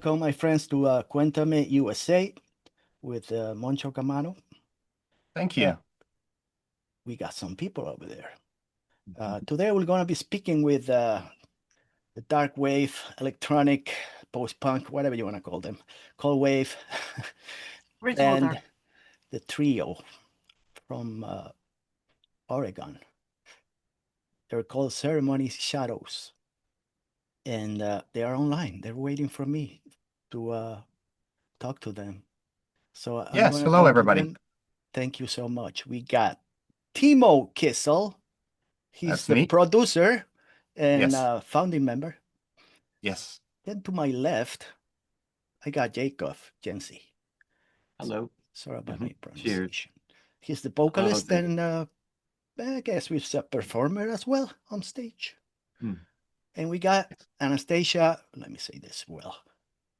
Welcome, my friends, to Cuéntame USA with Moncho Camano. Thank Uh, you. we got some people over there. Today, we're going to be speaking with the dark wave, electronic, post-punk, whatever you want to call them, cold wave, Ritual and dark. the trio from Oregon. They're called Ceremony Shadows, and they are online. They're waiting for me to talk to them. So I'm Yes, going to hello talk to everybody. them. Thank you so much. We got Timo Kissel. He's That's the me. producer and Yes. founding member. Yes. Then to my left, I got Jacob Jensi. Hello. Sorry about my Cheers. pronunciation. He's the vocalist Thank you. and I guess we've a performer as well on stage. Hmm. And we got Anastasia, let me say this well.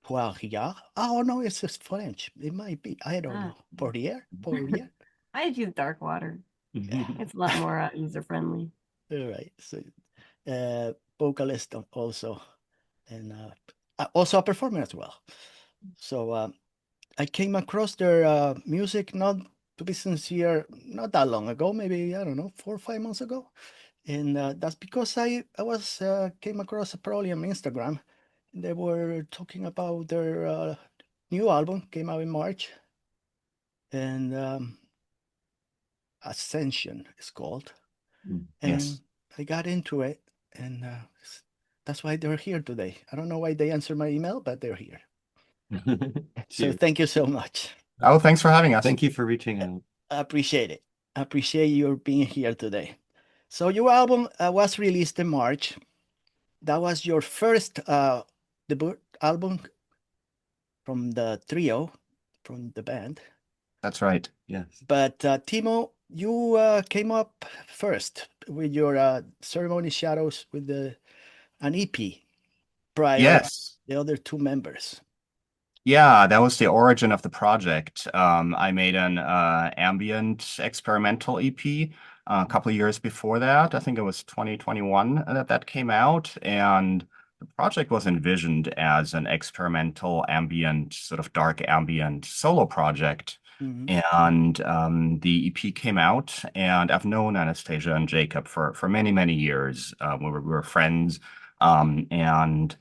Poirier. Oh no, it's just French. It might be. I don't know. Poirier? Poirier? I use dark water. It's a lot more user friendly. All right. So vocalist also, and also a performer as well. So I came across their music, not to be sincere, not that long ago, maybe, I don't know, 4 or 5 months ago. And that's because I was came across probably on Instagram. And they were talking about their new album, came out in March. And Ascension is called. And Yes. I got into it, and that's why they're here today. I don't know why they answered my email, but they're here. So Cheers. thank you so much. Oh, thanks for having us. Thank you for reaching out. I appreciate it. I appreciate your being here today. So your album was released in March. That was your first debut album from the trio, from the band. That's right. Yes. But Timo, you came up first with your Ceremony Shadows with an EP prior Yes. the other two members. Yeah, that was the origin of the project. I made an ambient experimental EP a couple of years before that. I think it was 2021 that came out, and the project was envisioned as an experimental ambient, sort of dark ambient solo project. Mm-hmm. And the EP came out, and I've known Anastasia and Jacob for many, many years. We were friends, and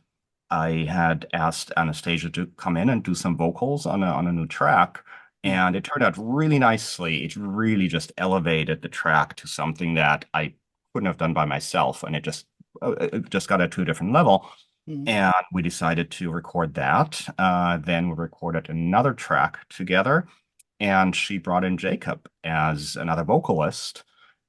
I had asked Anastasia to come in and do some vocals on a new track, and it turned out really nicely. It really just elevated the track to something that I couldn't have done by myself, and it just got it to a different level. Mm-hmm. And we decided to record that. Then we recorded another track together, and she brought in Jacob as another vocalist.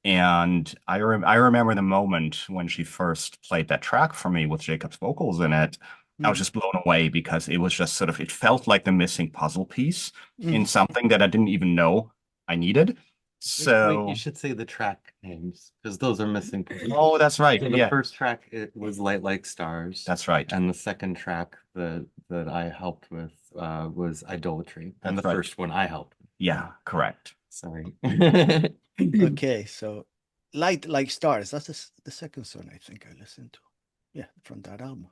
And I remember the moment when she first played that track for me with Jacob's vocals in it. I was just blown away because it was just sort of, it felt like the missing puzzle piece in something that I didn't even know I needed. Wait, So, you should say the track names because those are missing. oh, that's right. So the Yeah, first track it was Light Like Stars, that's right. and the second track that I helped with was Idolatry, and That's the right. first one I helped with. Yeah, correct. Sorry. Okay, so Light Like Stars, that's the second song I think I listened to. Yeah, from that album.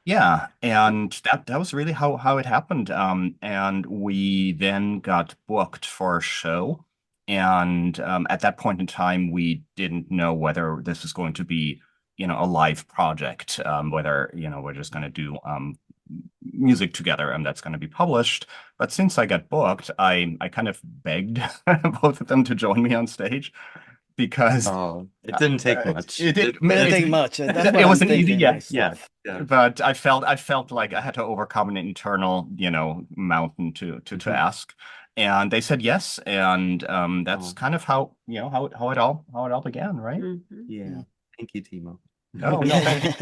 Yeah, and that was really how it happened. And we then got booked for a show, and at that point in time, we didn't know whether this was going to be, a live project, whether we're just going to do music together and that's going to be published. But since I got booked, I kind of begged both of them to join me on stage because Oh, it didn't take much. it did. Didn't take much. That's what It I'm wasn't easy, thinking yeah. myself. Yeah. But I felt like I had to overcome an internal, mountain to ask. And they said yes. And that's Oh. kind of how it all began, right? Yeah. Mm. Thank you, Timo. Oh, no, thank you.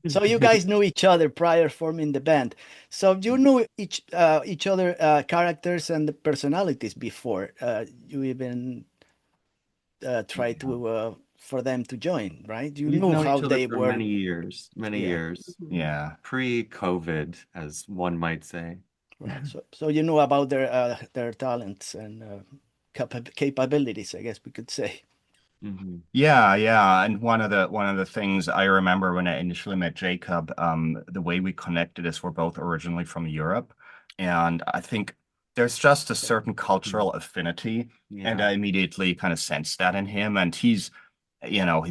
So you guys knew each other prior forming the band. So you knew each other characters and the personalities before you even tried to for them to join, right? You We've knew known how each other they for were. many years, many Yeah. years. Yeah. Pre-COVID, as one might say. Right. So you knew about their talents and capabilities, I guess we could say. Hmm. Yeah. And one of the things I remember when I initially met Jacob, the way we connected is we're both originally from Europe, and I think there's just a certain cultural affinity, and Yeah. I immediately kind of sensed that in him. And he's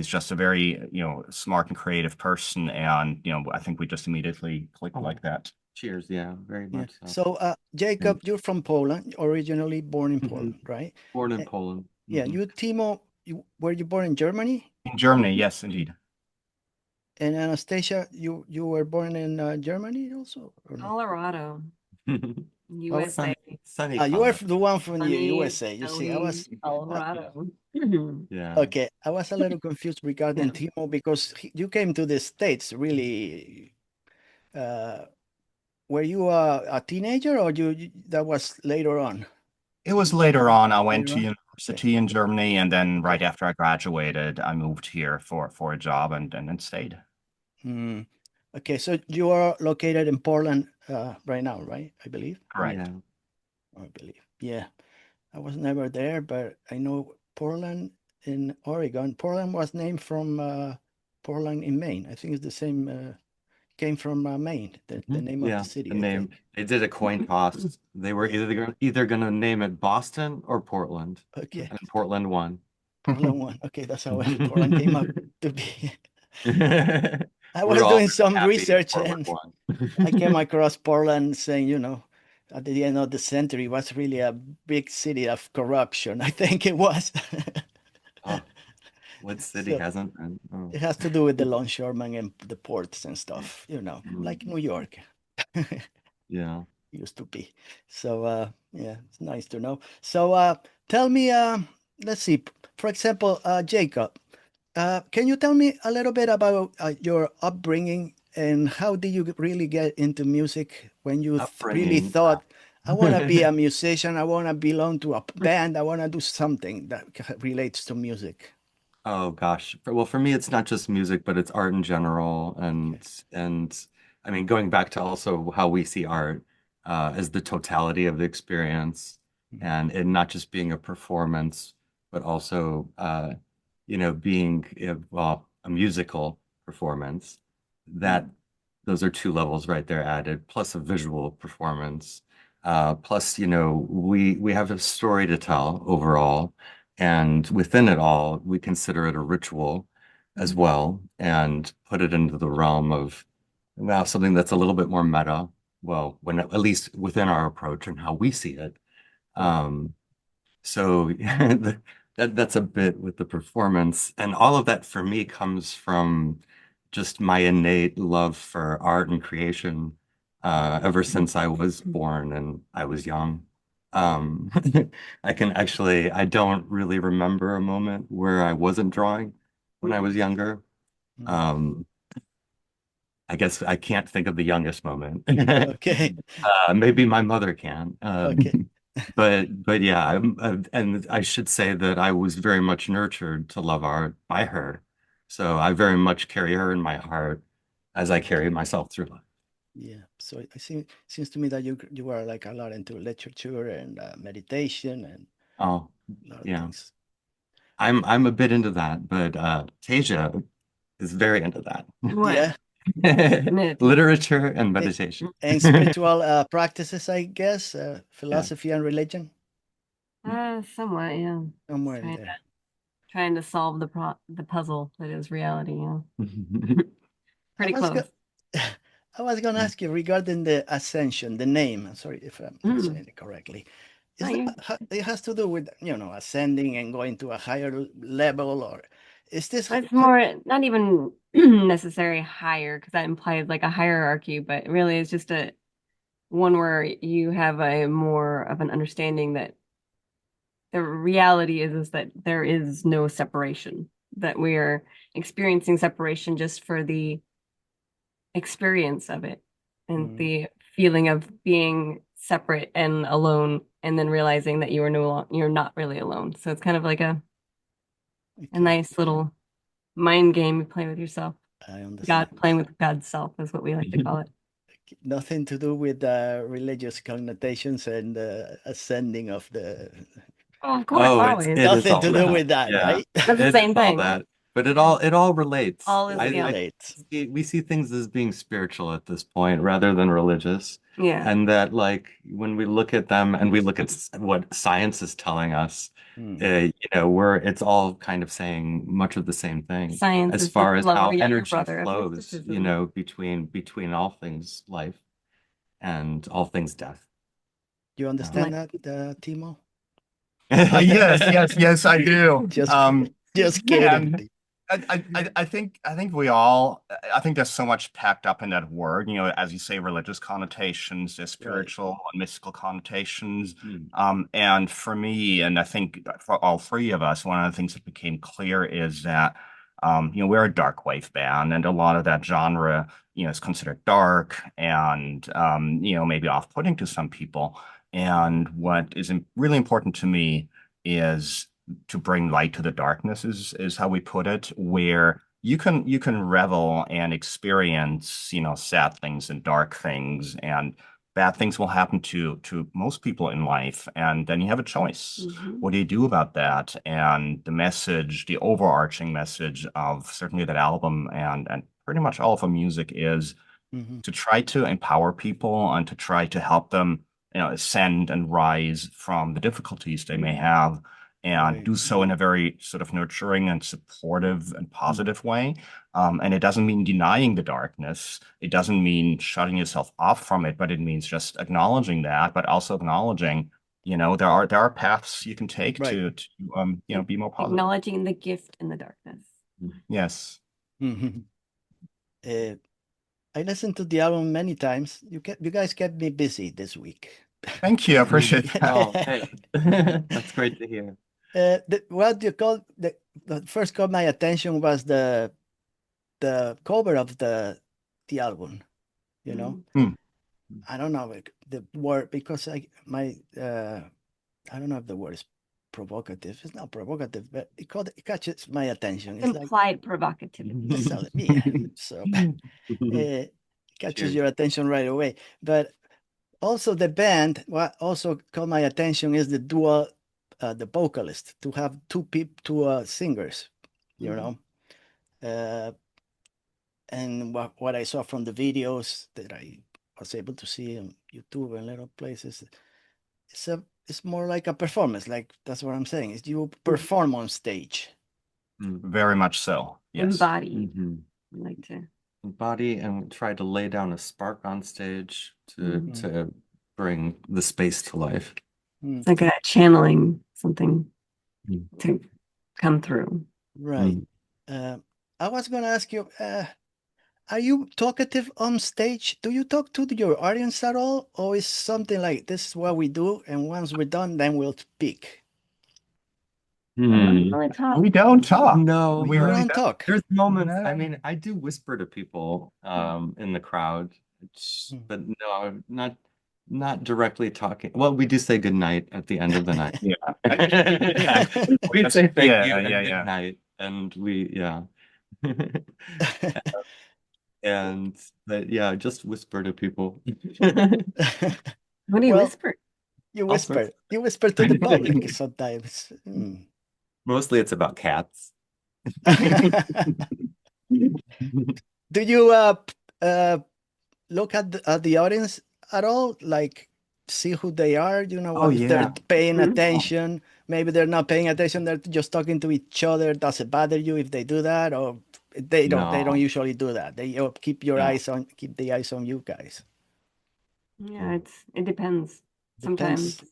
just a very, smart and creative person, and I think we just immediately clicked like that. Cheers. Yeah, very Yeah. much so. So, Jacob, And you're from Poland, originally born in Mhm. Poland, right? Born in Uh, Poland. yeah. Hmm. You, Timo, were you born in Germany? In Germany, yes, indeed. And Anastasia, you were born in Germany also, or no? Colorado, Oh, USA, Sunny you are color. the one from the sunny, USA. You see, I snowy was Colorado. Yeah. okay. I was a little confused regarding Timo because you came to the States really. Uh, were you a teenager or that was later on? It was later on. I went Later to on? Okay. university in Germany, and then right Okay. after I graduated, I moved here for a job and then stayed. Hmm. Okay. So you are located in Portland right now, right? I believe. Correct. Yeah. I believe. Yeah. I was never there, but I know Portland in Oregon. Portland was named from Portland in Maine. I think it's the same. Came from Maine. The name of the Yeah. The city, I name. think. They did a coin toss. They were Yeah. either gonna name it Boston or Portland, Okay. and Portland won. Portland one. Okay, that's how Portland came up to be. I We're was all doing very some happy research Portland and won. I came across Portland saying, at the end of the century was really a big city of corruption. I think it was. Oh, what city So hasn't been? Oh. it has to do with the longshoremen and the ports and stuff, like Mm, New York yeah. used to be. So yeah, it's nice to know. So tell me, let's see, for example, Jacob, can you tell me a little bit about your upbringing and how did you really get into music when you really Upbringing. thought, I want to be a musician, I want to belong to a band, I want to do something that relates to music? Oh gosh. Well, for me, it's not just music, but it's art in general, Okay. and I mean, going back to also how we see art as the totality of the experience, Mhm. and it not just being a performance, but also being well, a musical performance. That those are two levels right there added, plus a visual performance. Plus, we have a story to tell overall. And within it all, we consider it a ritual as well and put it into the realm of, well, something that's a little bit more meta. Well, when at least within our approach and how we see it. Right. Um, so that's a bit with the performance. And all of that for me comes from just my innate love for art and creation ever since I was born and I was young. Um, I don't really remember a moment where I wasn't drawing when I was younger. Mhm. Um, I guess I can't think of the youngest moment. Okay. Maybe my mother can. Okay. But yeah, and I should say that I was very much nurtured to love art by her. So I very much carry her in my heart as I carry Okay. myself through life. Yeah. So it seems to me that you were like a lot into literature and meditation and Oh, a lot of yeah. things. I'm a bit into that, but Tasia is very into that. What? Yeah. Meditation. Literature and A- meditation. And spiritual practices, I guess, Yeah. philosophy and religion, Somewhat, yeah. somewhere in Trying there. trying to solve the puzzle that is reality, yeah. I Pretty was go close. I was gonna ask you regarding the ascension, the name. Sorry if I'm not Mm. saying it correctly. Oh, Is it has to do with, ascending and going to a higher level, or is this it's more not even necessary higher because that implies like a hierarchy, but really it's just a one where you have a more of an understanding that the reality is that there is no separation, that we are experiencing separation just for the experience of it and Mm, the feeling of being separate and alone and then realizing that you're not really alone. So it's kind of like a okay, nice little mind game you play with yourself. I God understand. playing with God's self is what we like to call it. Nothing to do with religious connotations and ascending of the Oh, of course, Oh, always. it is Nothing all to do that. with that, Yeah, right? it is Nothing Nothing to all do to do with that. with that, that. Yeah. right? But That's the it is same all thing. that. But it all relates. All is, All yeah, I relates. we see things as being spiritual at this point rather than religious. yeah. And that like when we look at them and we look at what science is telling us, Hmm. it's all kind of saying much of the same thing Science as is the far as slower how younger energy brother of flows, mysticism. between all things life and all things death. You understand Like, that, Timo? Yes, I do. Just, just kidding. And I think we all I think there's so much packed up in that word, as you say, religious connotations, there's Right. spiritual and mystical connotations. Mm. And for me, and I think for all three of us, one of the things that became clear is that we're a dark wave band, and a lot of that genre, is considered dark and maybe off-putting to some people. And what is really important to me is to bring light to the darkness is how we put it, where you can revel and experience, sad things and dark things, and bad things will happen to most people in life, and then you have a choice. mhm. What do you do about that? And the message, the overarching message of certainly that album and pretty much all of the music is Hmm. to try to empower people and to try to help them, ascend and rise from the difficulties they may have, and Right. do so in a very sort of nurturing and supportive and positive way. And it doesn't mean denying the darkness. It doesn't mean shutting yourself off from it, but it means just acknowledging that, but also acknowledging, there are paths you can take Right. to be more positive. Acknowledging the gift in the darkness. Yes. Hmm. I listened to the album many times. You guys kept me busy this week. Thank you. I appreciate that. Oh, hey, that's great to hear. What you call the first caught my attention was the cover of the album. You know, Mm. I don't know the word because I don't know if the word is provocative. It's not provocative, but it catches my attention. It's like Implied provocativity. so, yeah, so catches Cheers. your attention right away. But also the band, what also caught my attention is the dual, the vocalist, to have two singers, you Mhm. know. Uh, and what I saw from the videos that I was able to see on YouTube and little places, it's more like a performance. Like that's what I'm saying. Is you perform on stage. Very much so. Yes. Embodied. Mhm. I like to. Body and try to lay down a spark on stage to Mhm. to bring the space to life. Mm, It's like a channeling something Mm. to come through. right. Mm. I was gonna ask you, are you talkative on stage? Do you talk to your audience at all? Or is something like this is what we do, and once we're done, then we'll speak? Hmm. Really talk. We don't talk. No, We You really don't talk. there's moments. No. I mean, I do whisper to people in the crowd, Mm. but no, not directly talking. Well, we do say good night at the end of the night. Yeah. We say thank Yeah, you and yeah, good yeah. night, and yeah. And but yeah, just whisper to people. What do you Well, whisper? you All sorts. whisper. You whisper to the public sometimes. Mm. Mostly it's about cats. Do you look at the audience at all? Like see who they are? You know, Oh if they're yeah. paying Mhm. attention. Maybe they're not paying attention. They're just talking to each other. Does it bother you if they do that, or they don't? They don't No. usually do that. They No. keep the eyes on you guys. Yeah, it depends. Depends Sometimes,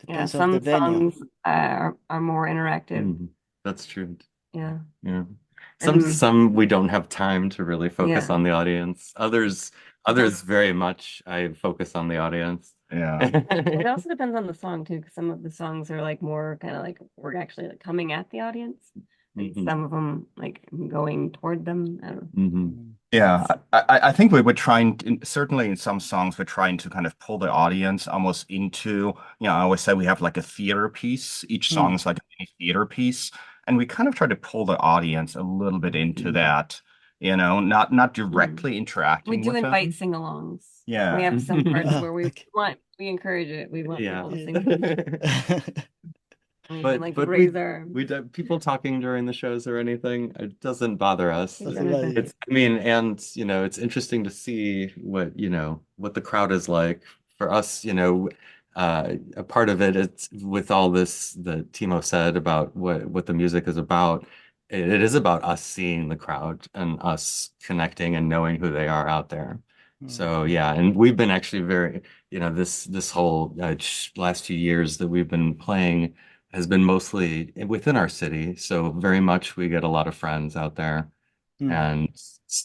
yeah, of the some venue. songs are more interactive. Mhm. That's true. Yeah. Yeah. And Some we don't have time to really focus yeah. on the audience. Others very much I focus on the audience. Yeah. It also depends on the song too, because some of the songs are like more kind of like we're actually like coming at the audience. Like Mhm. some of them like going toward them. I don't know. Mhm. Mm. Yeah, I think we were trying to, certainly in some songs, we're trying to kind of pull the audience almost into, I always say we have like a theater piece. Each song Mm. is like a mini theater piece. And we kind of try to pull the audience a little bit into that, not directly We interacting do with invite them. sing-alongs. We Yeah. have some parts Oh, where we okay. want we encourage it. We want Yeah. people to Yeah. sing. We But can like but raise our we do, people talking during the shows or anything, it doesn't bother us. Doesn't bother you. It's, I mean, and it's interesting to see what the crowd is like. For us, a part of it, it's with all this that Timo said about what the music is about. It is about us seeing the crowd and us connecting and knowing who they are out there. Mm, So yeah, and we've been actually very, this whole last few years that we've been playing has been mostly within our city. So very much we get a lot of friends out there, mm, and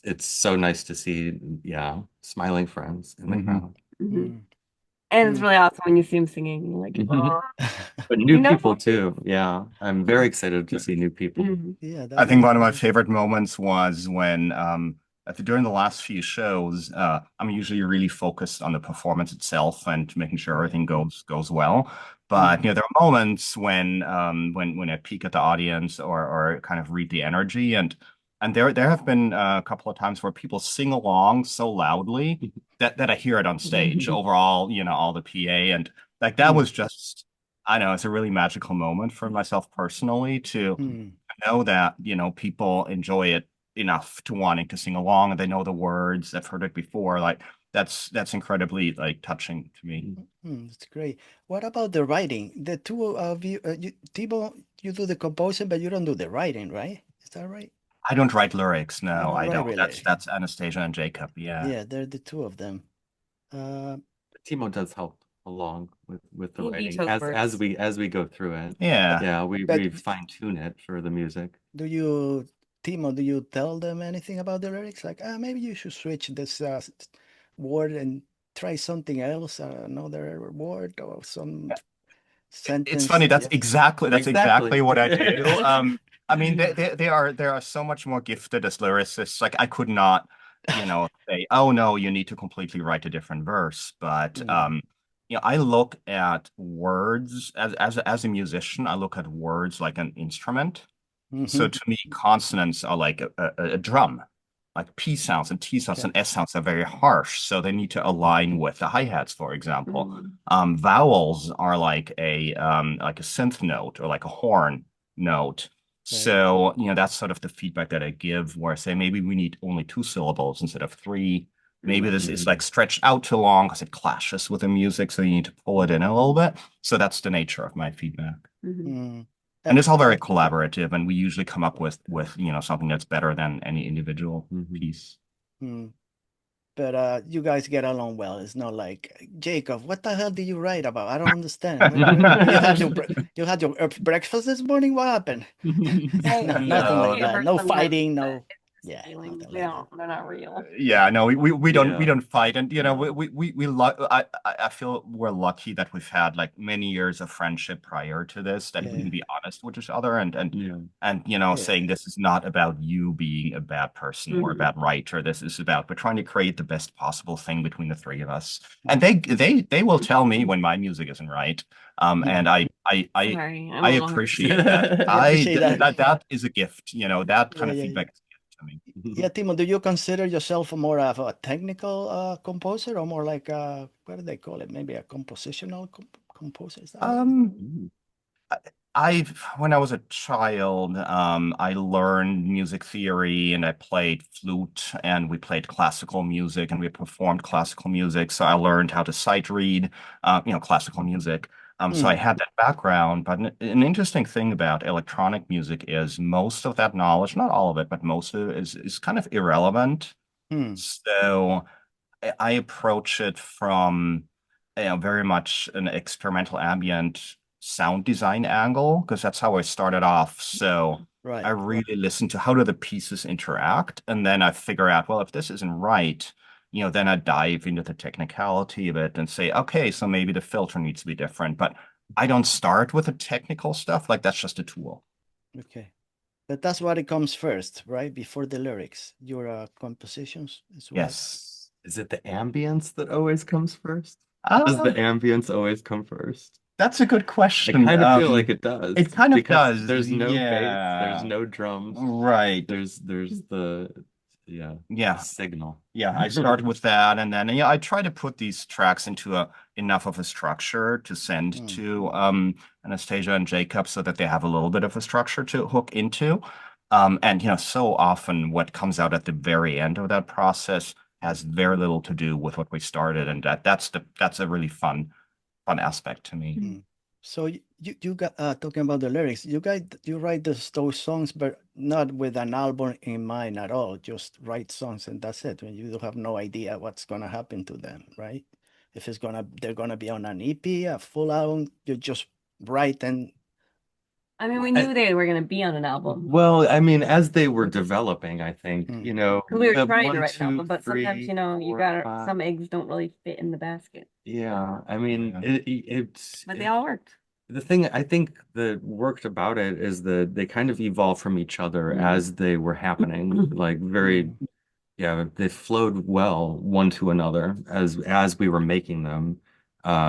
it's so nice to see, yeah, smiling friends in the Mhm. crowd. Mhm. mm, And it's mm. really awesome when you see him singing. You're like, Mhm. oh, But you new know? people too. Yeah, I'm very excited to see new people. Mhm. Yeah, I that think would one of my be. favorite moments was when during the last few shows, I'm usually really focused on the performance itself and making sure Right. everything goes well. But Mm, there are moments when I peek at the audience or kind of read the energy, and there have been a couple of times where people sing along so loudly that I hear it on stage over all the PA, and like that mm, was just, I know, it's a really magical moment for myself personally to mm, know that, people enjoy it enough to wanting to sing along and they know the words, they've heard it before. Like that's incredibly like touching to me. That's great. What about the writing? The two of you, Thibaut, you do the composing, but you don't do the writing, right? Is that right? I don't write lyrics, You no, don't I write don't. That's really. that's Anastasia and Jacob, yeah. Yeah, they're the two of them. Uh, Timo does help along with the He writing chose as words. we go through it. Yeah. Yeah, we but we fine tune it for the music. do you, Timo, do you tell them anything about the lyrics? Like, maybe you should switch this word and try something else, another word or some It's sentence. funny. That's Yes. exactly Exactly. what I do. I mean, they are so much more gifted as lyricists. Like I could not, say, oh no, you need to completely write a different verse. But Mm, I look at words as a musician. I look at words like an instrument. So hmm. to me, consonants are like a drum. Like P sounds and T sounds Okay. and S sounds are very harsh, so they need to align with the hi-hats, for example. Mhm. Vowels are like a synth note or like a horn note. Right. So, that's sort of the feedback that I give, where I say maybe we need only two syllables instead of three. Maybe this is like stretched out too long because it clashes with the music, so you need to pull it in a little bit. So that's the nature of my feedback. Mhm. Mm. And it's all very collaborative, and we usually come up with something that's better than any individual piece. Mm. But you guys get along well. It's not like Jacob. What the hell did you write about? I don't understand. You had your you had your breakfast this morning. What happened? No, nothing No, like Say it that. for No sometimes, fighting. but No. his Yeah, feelings, nothing like that. they're not real. yeah, no, we don't we Yeah. don't fight, and I feel we're lucky that we've had like many years of friendship prior to this, that we Yeah, can be honest with each other, and Yeah. and yeah. saying this is not about you being a bad person or a Mhm. bad writer. This is about we're trying to create the best possible thing between the three of us, and Mm. they will tell me when my music isn't right, and Sorry, I'm I a little hurt. appreciate that. You appreciate that. That is a gift, that Yeah, kind of yeah, yeah. feedback is a gift to me. Yeah, Timo, do you consider yourself more of a technical composer or more like what do they call it? Maybe a compositional composer? Is that right? Um, Mm. I when I was a child, I learned music theory and I played flute and we played classical music and we performed classical music. So I learned how to sight read, classical music. So I Mm, had that background. But an interesting thing about electronic music is most of that knowledge, not all of it, but most of it is kind of irrelevant. mm, So I approach it from very much an experimental ambient sound design angle because that's how I started off. So I right. really listen to how do the pieces interact, and then I figure out, well, if this isn't right, then I dive into the technicality of it and say, okay, so maybe the filter needs to be different. But I don't start with the technical stuff, like that's just a tool. Okay. But that's what it comes first, right? Before the lyrics, your compositions as well. Yes. Is it the ambience that always comes first? Does the Um, ambience always come first? that's a good I question. kind of feel like it It does kind of because does, there's no bass, there's yeah. no drums, Right. there's the Yeah. signal. Yeah, I started with that, and then I try to put these tracks into enough of a structure to send to Anastasia and Jacob so that they have a little bit of a structure to hook into. And so often what comes out at the very end of that process has very little to do with what we started, and that's a really fun aspect to me. So you got talking about the lyrics. You write those songs, but not with an album in mind at all. Just write songs and that's it. When you have no idea what's gonna happen to them, right? If they're gonna be on an EP, a full album, you just write and I mean, we knew they were going to be on an album Well, I mean, as they were developing, I think, because we were trying to one, write an two, album, but sometimes, three, you four, got five. some eggs don't really fit in the basket, Yeah, I mean, but they all worked. the thing I think that worked about it is that they kind of evolved from each other as they were happening, like very, yeah, they flowed well one to another as we were making them,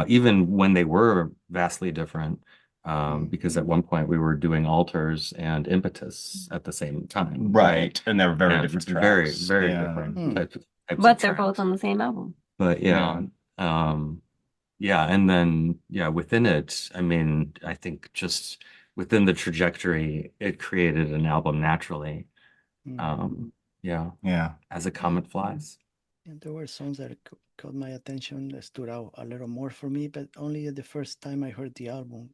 even when they were vastly different. Because at one point we were doing alters and impetus at the same time, Right, and they're very and different very, tracks. very Yeah. different types But of they're tracks. both on the same album. But yeah, yeah, and then yeah, within it, I mean, I think just within the trajectory, it created an album naturally. Yeah, Yeah. as a comet flies. And there were songs that caught my attention, that stood out a little more for me, but only the first time I heard the album.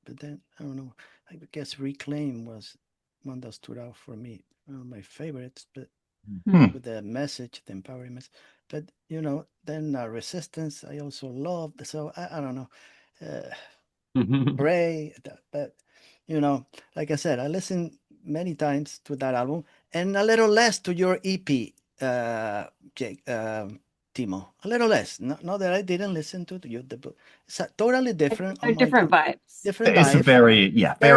But then, I don't know, I guess Reclaim was one that stood out for me. One of my favorites, but with the message, the empowering message. But, then Resistance, I also loved. So I don't know. Pray, but, like I said, I listened many times to that album and a little less to your EP, Jake, Timo. A little less. Not that I didn't listen to you. It's a totally different They're on my different vibes. different It's a vibe, very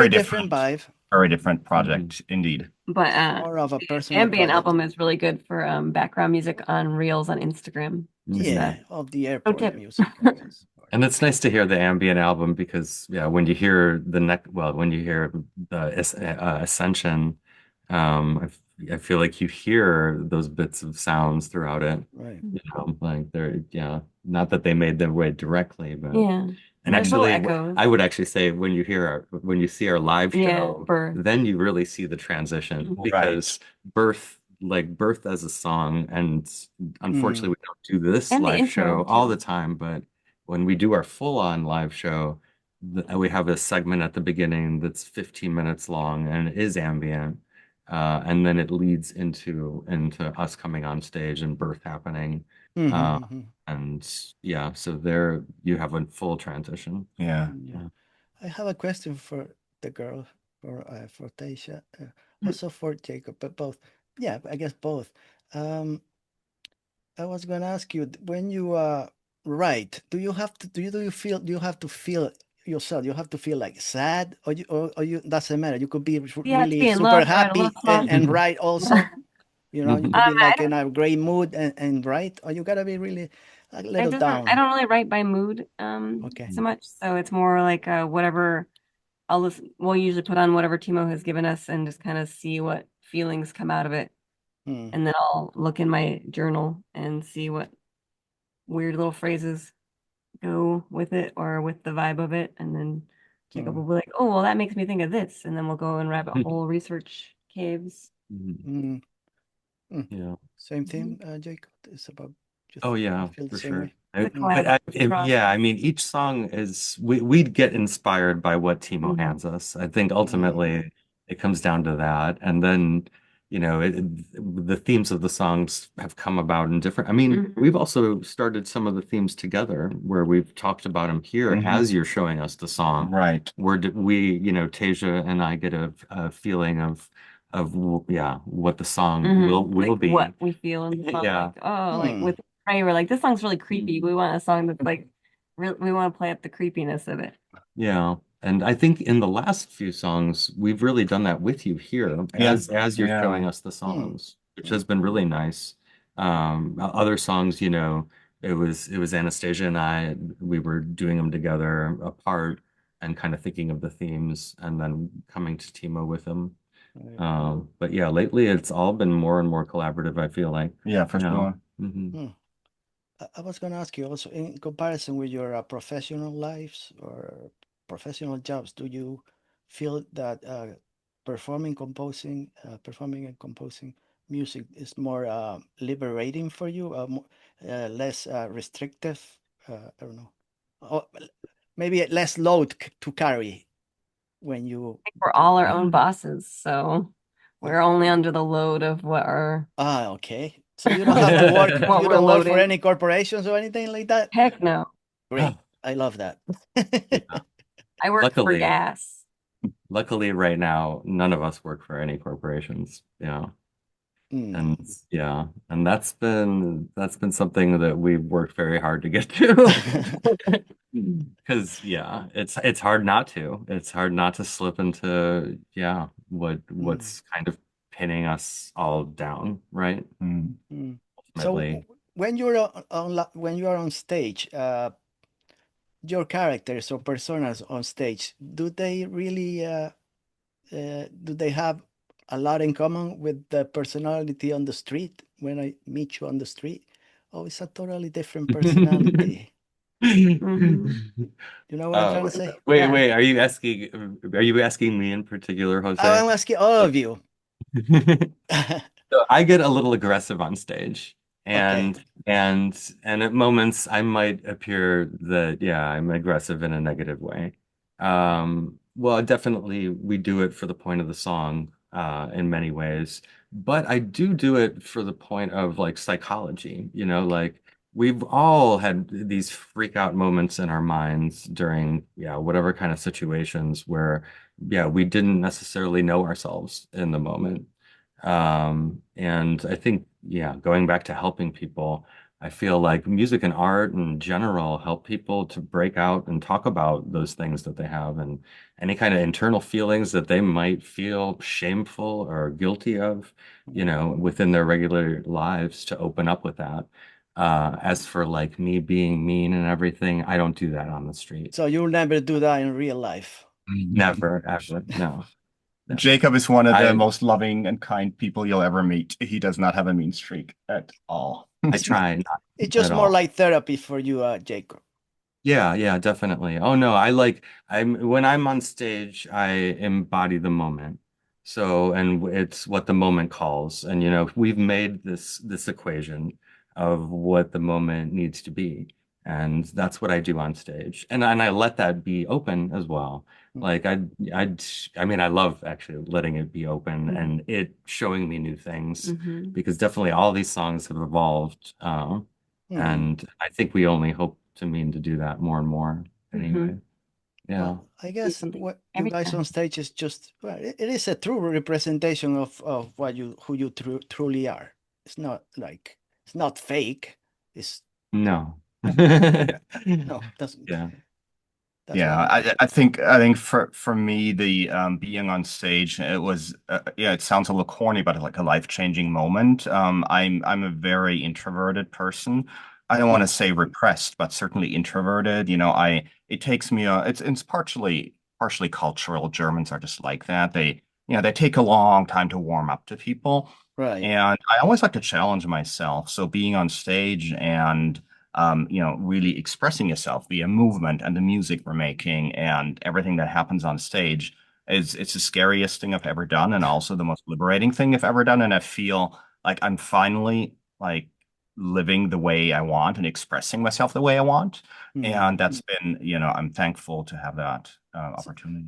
different vibe. very different project indeed. But More of a the personal ambient project. album is really good for background music on Reels on Instagram. Yeah, of the airport tip. music. And it's nice to hear the ambient album because yeah, when you hear when you hear the Ascension, I feel like you hear those bits of sounds throughout it. Right. Like they're not that they made their way directly, but Yeah. and There's little actually, echoes. I would actually say when you see our live show, Birth. then you really see the transition because Birth as a song, and unfortunately we don't do this And the live intro, show too. all the time, but when we do our full-on live show, we have a segment at the beginning that's 15 minutes long and it is ambient. And then it leads into us coming on stage and Birth happening. And yeah, so there you have a full transition. Yeah. I have a question for the girl, for Taisha, also for Jacob, but both. Yeah, I guess both. I was gonna ask you, when you write, do you have to feel yourself? You have to feel like sad, or you doesn't matter. You could be really in super love, write a love happy song. and write also. You could be like I in a great mood and write, or you gotta be really like a little down. I don't really write by mood Okay. so much. So it's more like whatever I'll listen. We'll usually put on whatever Timo has given us and just kind of see what feelings come out of it. And then I'll look in my journal and see what weird little phrases go with it or with the vibe of it. And then Jacob will be like, oh, well, that makes me think of this. And then we'll go and rabbit hole research caves. Yeah. Same thing, Jacob. It's about. Oh yeah, feel the for same sure. way? Yeah, I mean, each song is we'd get inspired by what Timo hands us. I think ultimately it comes down to that, and then the themes of the songs have come about in different. I mean, we've also started some of the themes together where we've talked about them here as you're showing us the song. Right. Where we, Tasia and I get a feeling of what the song will be, what we feel in the song. Yeah. Like, like with Pray, we're like, this song's really creepy. We want a song that's like we want to play up the creepiness of it. Yeah. And I think in the last few songs, we've really done that with you here as you're showing us the songs, which has been really nice. Other songs, it was Anastasia and I, we were doing them together apart and kind of thinking of the themes and then coming to Timo with them. But yeah, lately it's all been more and more collaborative, I feel like. Yeah, for You know? sure. Mhm. Hmm. I was going to ask you also, in comparison with your professional lives or professional jobs, do you feel that performing and composing music is more liberating for you, less restrictive? I don't know. Or maybe less load to carry when you We're do. all our own bosses, so we're only under the load of what our Ah, okay. So you don't have to work, what you we're don't work for loading. any corporations or anything like that? Heck no. Great. I love that. Yeah. I work for Luckily, gas. luckily right now, none of us work for any corporations. Yeah. Mm, And yeah, and that's been something that we've worked very hard to get to. Because yeah, it's hard not to. It's hard not to slip into yeah, mm, what's kind of pinning us all down, right? Mm. mm. So Ultimately. when you're when you are on stage, your characters or personas on stage, do they really do they have a lot in common with the personality on the street when I meet you on the street? Oh, it's a totally different personality. Hmm. You know what I'm trying Oh, to say? Yeah. are you asking me in particular, Jose? I'm asking all of you. So I get a little aggressive on stage, Okay. and at moments I might appear that yeah, I'm aggressive in a negative way. Well, definitely we do it for the point of the song, in many ways, but I do it for the point of like psychology, like we've all had these freak out moments in our minds during, yeah, whatever kind of situations where, yeah, we didn't necessarily know ourselves in the moment. And I think, yeah, going back to helping people, I feel like music and art in general help people to break out and talk about those things that they have and any kind of internal feelings that they might feel shameful or guilty of, within their regular lives to open up with that. As for like me being mean and everything, I don't do that on the street. So you'll never do that in real life. Never, actually. No, never. Jacob is one of the I most loving and kind people you'll ever meet. He does not have a mean streak at all. I It's try not it's at just more all. like therapy for you, Jacob. Yeah, yeah, definitely. Oh no, I'm when I'm on stage, I embody the moment. So, and it's what the moment calls. And we've made this equation of what the moment needs to be. And that's what I do on stage. And I let that be open as well. Mm, Like I I mean I love actually letting it be open and it showing me new things Hmm. because definitely all these songs have evolved. mm. And I think we only hope to mean to do that more and more Hmm. anyway. Yeah. Well, I guess Something what you every guys on time. stage is just well, it is a true representation of what you who you truly are. It's not like it's not fake. It's No. no, Yeah. that's what Yeah, I mean. I think for me the being on stage it was yeah, it sounds a little corny but like a life-changing moment. I'm a very introverted person. I don't want to say repressed, but certainly introverted. I it takes me it's partially cultural. Germans are just like that. They take a long time to warm up to people. Right. And I always like to challenge myself. So being on stage and really expressing yourself via movement and the music we're making and everything that happens on stage it's the scariest thing I've ever done and also the most liberating thing I've ever done. And I feel like I'm finally like living the way I want and expressing myself the way I want. Mm. And that's been, I'm thankful to have that So, opportunity.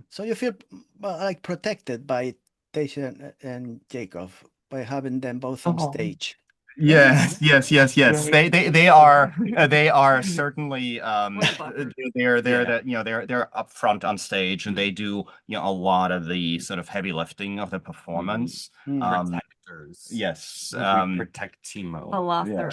so you feel like protected by Tasha and Jacob by having them both on Oh, stage. Yeah. Yes, yes, yes, yes. right. They are certainly What a buffer. they're Yeah. that they're up front on stage and they do a lot of the sort of heavy lifting of the Mhm. performance. Mm. Um Protectors. yes. We protect Timo. Pull off Yeah.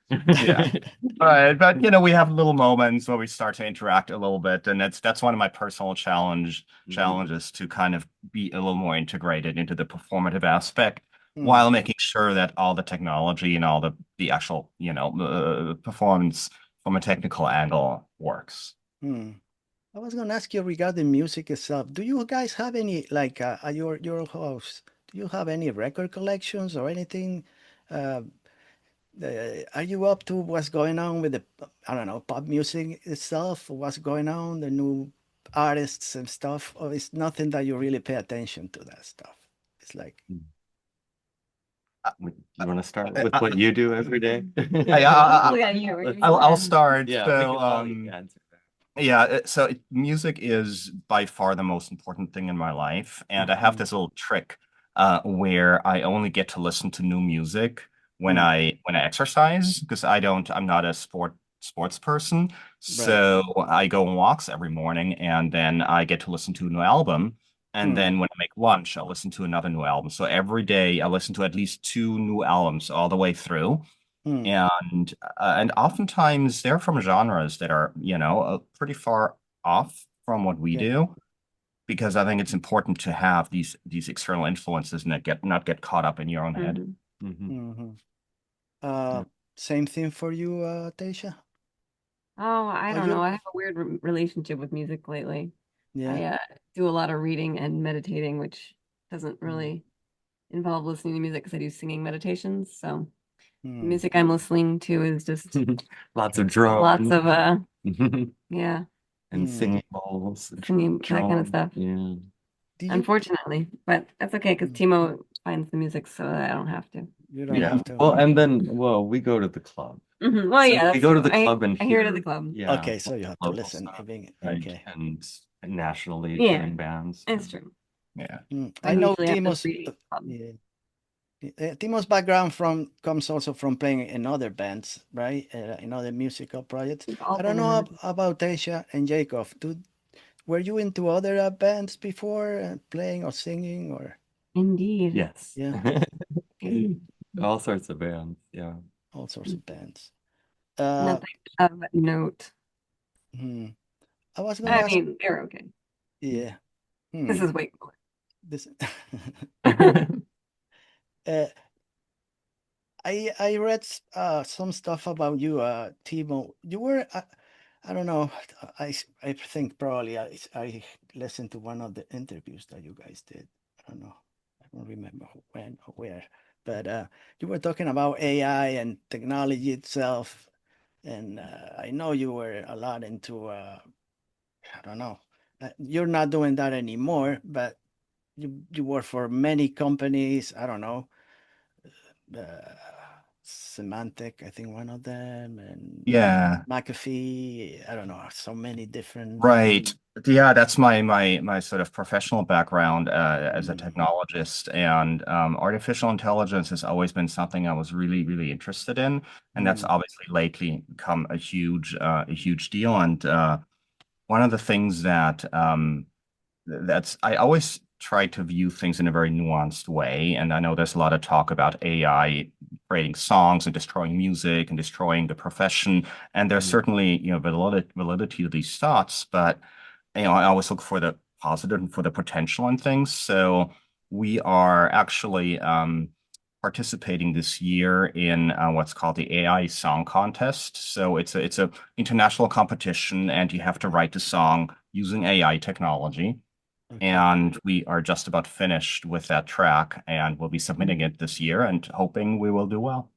the Yeah. But we have little moments where we start to interact a little bit, and that's one of my personal Mhm. challenges to kind of be a little more integrated into the performative aspect Mm. while making sure that all the technology and all the actual performance from a technical angle works. Mm. I was gonna ask you regarding music itself. Do you guys have any like at your house? Do you have any record collections or anything? Uh, are you up to what's going on with the I don't know pop music itself? What's going on, the new artists and stuff? Or it's nothing that you really pay attention to that stuff? It's like You want to start I, with I, what you do every day? Look at you. Let's- I'll start. Yeah, So, we can all answer that. yeah, music is by far the most important thing in my life, and I have mm, this little trick where I only get to listen to new music mm, when I exercise because I'm not a sports person, right. so I go on walks every morning, and then I get to listen to a new album, and Mm, then when I make lunch, I'll listen to another new album. So every day I listen to at least two new albums all the way through. mm, And oftentimes they're from genres that are, pretty far off from what we yeah. do, because I think it's important to have these external influences and not get caught up in your own head. Mhm. Mhm. Hmm. Yeah. Same thing for you, Tasha? Oh, I Are don't know. you? I have a weird relationship with music lately. Yeah. I do a lot of reading and meditating, which doesn't Mm, really involve listening to music because I do singing meditations. So the mm, music I'm listening to is just Lots of lots drums of yeah, and mm. singing bowls, singing that kind of drum. stuff. Yeah. Do you? Unfortunately, but that's okay because Mm, Timo finds the music so that I don't have to. you don't Yeah. have to. Well, and then, well, we go to the club. Well, So yeah, we that's go to true. the club and I hear it at the hear, club. yeah, Okay, so you have to local listen. stuff, Even right? okay. And nationally Yeah, touring bands. it's true. Yeah. But I he know usually has this Timo's. reading club. Yeah. Timo's background from comes also from playing in other bands, right? In other musical projects. We've all I don't been in know other. about Asia and Jacob. Were you into other bands before, playing or singing or? Indeed. Yes. Yeah. Okay. All sorts of bands. Yeah. All sorts of bands. Uh, Nothing of note. hmm. I was gonna I ask. mean, they're okay. Yeah. This Hmm. is way cooler. This. uh, I read some stuff about you, Timo. You were I don't know. I think probably I listened to one of the interviews that you guys did. I don't know. I don't remember when or where, but you were talking about AI and technology itself, and I know you were a lot into I don't know. You're not doing that anymore, but you work for many companies. I don't know uh, Semantic, I think one of them, and Yeah. McAfee. I don't know, so many different. Right. Yeah, that's my sort of professional background as a Mm, technologist, and artificial intelligence has always been something I was really interested in, and that's mm, obviously lately become a huge deal. And one of the things that's I always try to view things in a very nuanced way, and I know there's a lot of talk about AI creating songs and destroying music and destroying the profession, and there's Mhm. certainly validity to these thoughts, but I always look for the positive and for the potential in things. So we are actually participating this year in what's called the AI Song Contest. So it's a international competition, and you have to write a song using AI technology. okay. And we are just about finished with that track, and we'll be submitting it this year and hoping we will do well.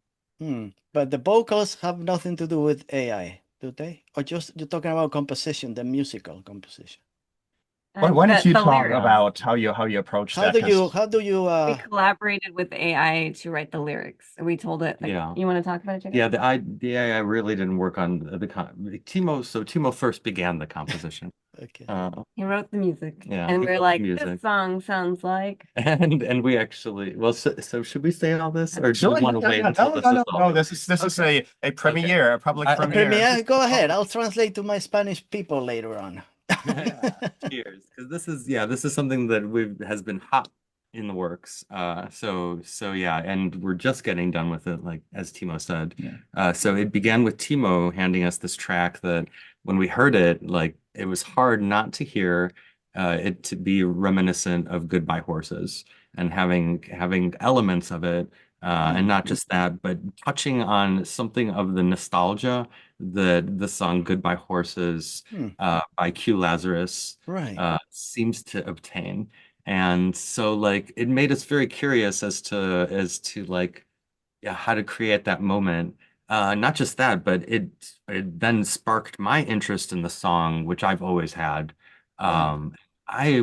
But the vocals have nothing to do with AI, do they? Or just you're talking about composition, the musical composition. Why don't you The talk lyrics. about how you approach that? Because How do you We collaborated with AI to write the lyrics. And we told it, like, Yeah. you want to talk about it, Jacob? Yeah, the AI really didn't work on Timo. So Timo first began the composition. okay. He wrote the music. Yeah, And he we're wrote the like, this music, song sounds like. and we actually, well, so should we say all this, or do no, we want to wait yeah, until no, this no, is no, all? no. This is Okay. a Okay. premiere, a public A premiere. premiere, go ahead. I'll translate to my Spanish people later on. Cheers, because this is something that we've has been hot in the works. So yeah, and we're just getting done with it, like as Timo said. Yeah. So it began with Timo handing us this track that when we heard it, like it was hard not to hear it to be reminiscent of Goodbye Horses and having elements of it And not just that, but touching on something of the nostalgia the song "Goodbye Horses" Hmm. by Q Lazarus Right. seems to obtain. And so like it made us very curious as to like yeah, how to create that moment. Not just that, but it then sparked my interest in the song, which I've always had. Right. Um,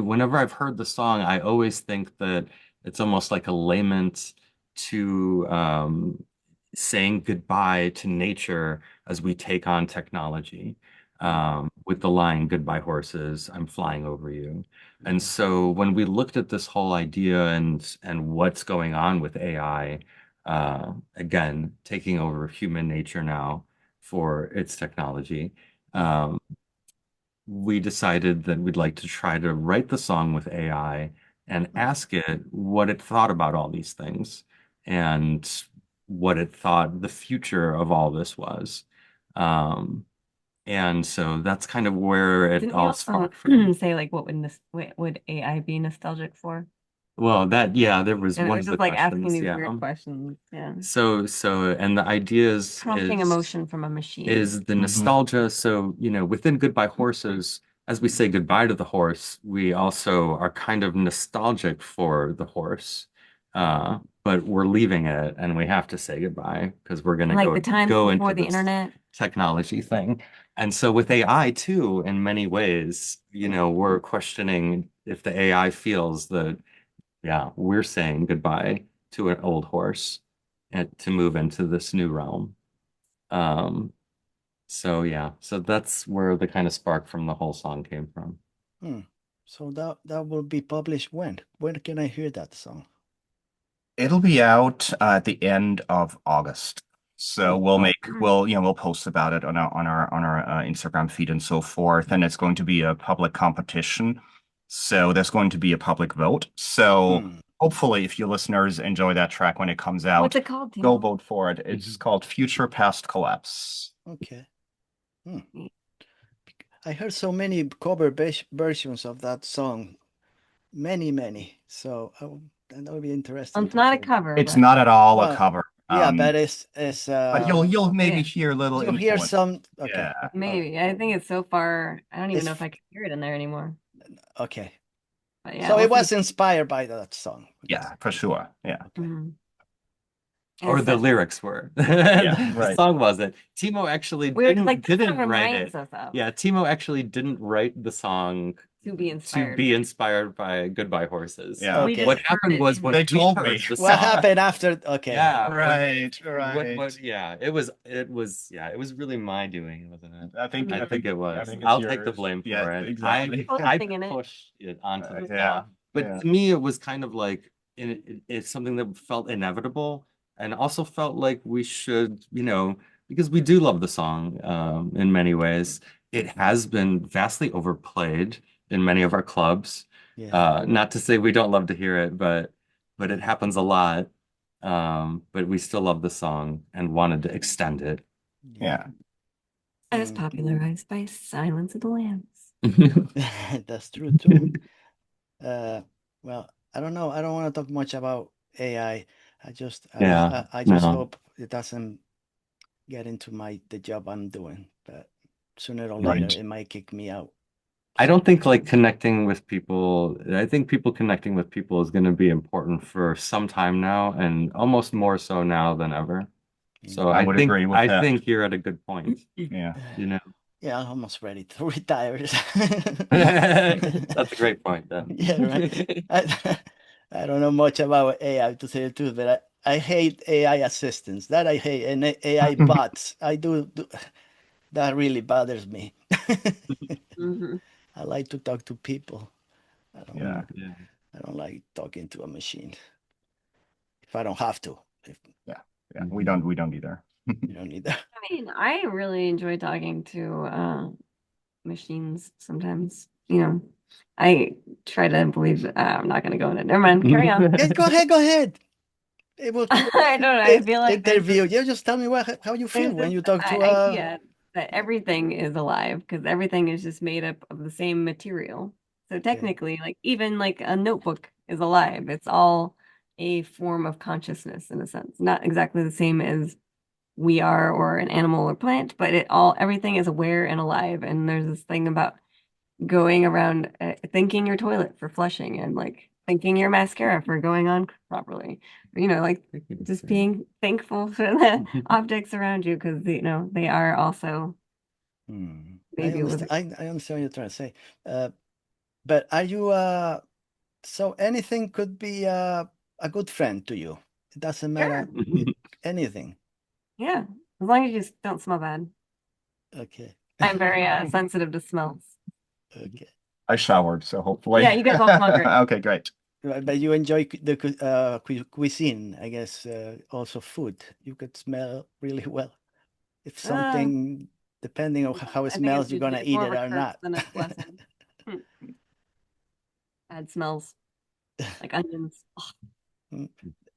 whenever I've heard the song, I always think that it's almost like a lament to saying goodbye to nature as we take on technology. With the line "Goodbye, horses, I'm flying over you." And so when we looked at this whole idea and what's going on with AI, again, taking over human nature now for its technology, um, we decided that we'd like to try to write the song with AI and ask it what it thought about all these things and what it thought the future of all this was. Um, and so that's kind of where it Didn't we all also sparked from. say like what would AI be nostalgic for? Well, that, yeah, there was And it one was of the just like asking questions. these Yeah. weird questions. Yeah. And the idea Prompting emotion from a machine. is the nostalgia. So, within Goodbye Horses, as we say goodbye to the horse, we also are kind of nostalgic for the horse. But we're leaving it and we have to say goodbye because we're going to Like the times go before into the this internet. technology thing. And so with AI too, in many ways, we're questioning if the AI feels that, yeah, we're saying goodbye to an old horse and to move into this new realm. Um, so yeah, so that's where the kind of spark from the whole song came from. Hmm. So that will be published when? When can I hear that song? It'll be out at the end of August. So Oh, we'll post about it on our Instagram feed and so forth. And it's going to be a public competition. So there's going to be a public vote. So Hmm. hopefully, if you listeners enjoy that track when it comes What's out, it called, go Timo? vote for it. It's called Future Past Collapse. Okay. Hmm. I heard so many cover versions of that song. Many, many. So that would be Well, interesting it's to not a hear. cover, It's but not at all a Well, cover. yeah, but it's But you'll maybe yeah, hear a little you hear influence. some. Okay. Yeah. All right. maybe. I think it's so far. I don't even It's know if I can hear it in there anymore. okay. But yeah, So we'll it see. was inspired by that song. Yeah, for sure. Yeah. Okay. Mhm. And or it's the such lyrics were. Yeah, The right. song wasn't. Timo actually weird. Like this didn't song write reminds it. us of Yeah, Timo actually didn't write the song to be to inspired. be inspired by Goodbye Horses. Yeah. We What just Okay. heard happened it was in when They we told heard me. the What song. happened after? Okay. Yeah, Right. yeah, it was really my doing, wasn't it? I think I think it I was. think it's I'll take the yours. blame Yeah, for it. exactly. I singing it. pushed it onto the Yeah. song. But Yeah. to me, it was kind of like it's something that felt inevitable and also felt like we should, because we do love the song in many ways. It has been vastly overplayed in many of our clubs. Yeah. Not to say we don't love to hear it, but it happens a lot. But we still love the song and wanted to extend it. Yeah. As Mm. popularized by Silence of the Lambs. That's true too. Uh, well, I don't know. I don't want to talk much about AI. Yeah, I just no. hope it doesn't get into the job I'm doing. But sooner or later, Right. it might kick me out. I So don't think like connecting with people, I think people connecting with people is going to be important for some time now and almost more so now than ever. So I I would think agree with I that. think you're at a good point, Yeah. you know. yeah, I'm almost ready to retire. That's a great point then. Yeah, right. I don't know much about AI to tell you the truth, but I hate AI assistants. That I hate, and AI bots. That really bothers me. Mhm. I like to talk to people. I don't. Yeah. Yeah. I don't like talking to a machine if I don't have to. If Yeah. Yeah. We don't either. you don't need that. I mean, I really enjoy talking to machines sometimes. I try to believe I'm not going to go into it. Never mind. Carry on. Yeah, go ahead. Go ahead. It will I don't know. I feel like interview. You just tell me how you feel there's when this you talk to a. idea that everything is alive because everything is just made up of the same material. So Okay. technically, like even like a notebook is alive. It's all a form of consciousness in a sense, not exactly the same as we are or an animal or plant, but everything is aware and alive. And there's this thing about going around thanking your toilet for flushing and like thanking your mascara for going on properly. Like just being thankful for the objects around you because they are also I maybe understand. living. I understand what you're trying to say. But are you so anything could be a good friend to you? It doesn't matter anything. Yeah, as long as you just don't smell bad. Okay. I'm very sensitive to smells. Okay. I showered, so hopefully. Yeah, you guys all smell great. Okay, great. But you enjoy the cuisine, I guess. Also food. You could smell really well. If something, depending on how it I think smells, you're gonna it's eat more it of a or curse not. than a blessing. Bad smells like onions.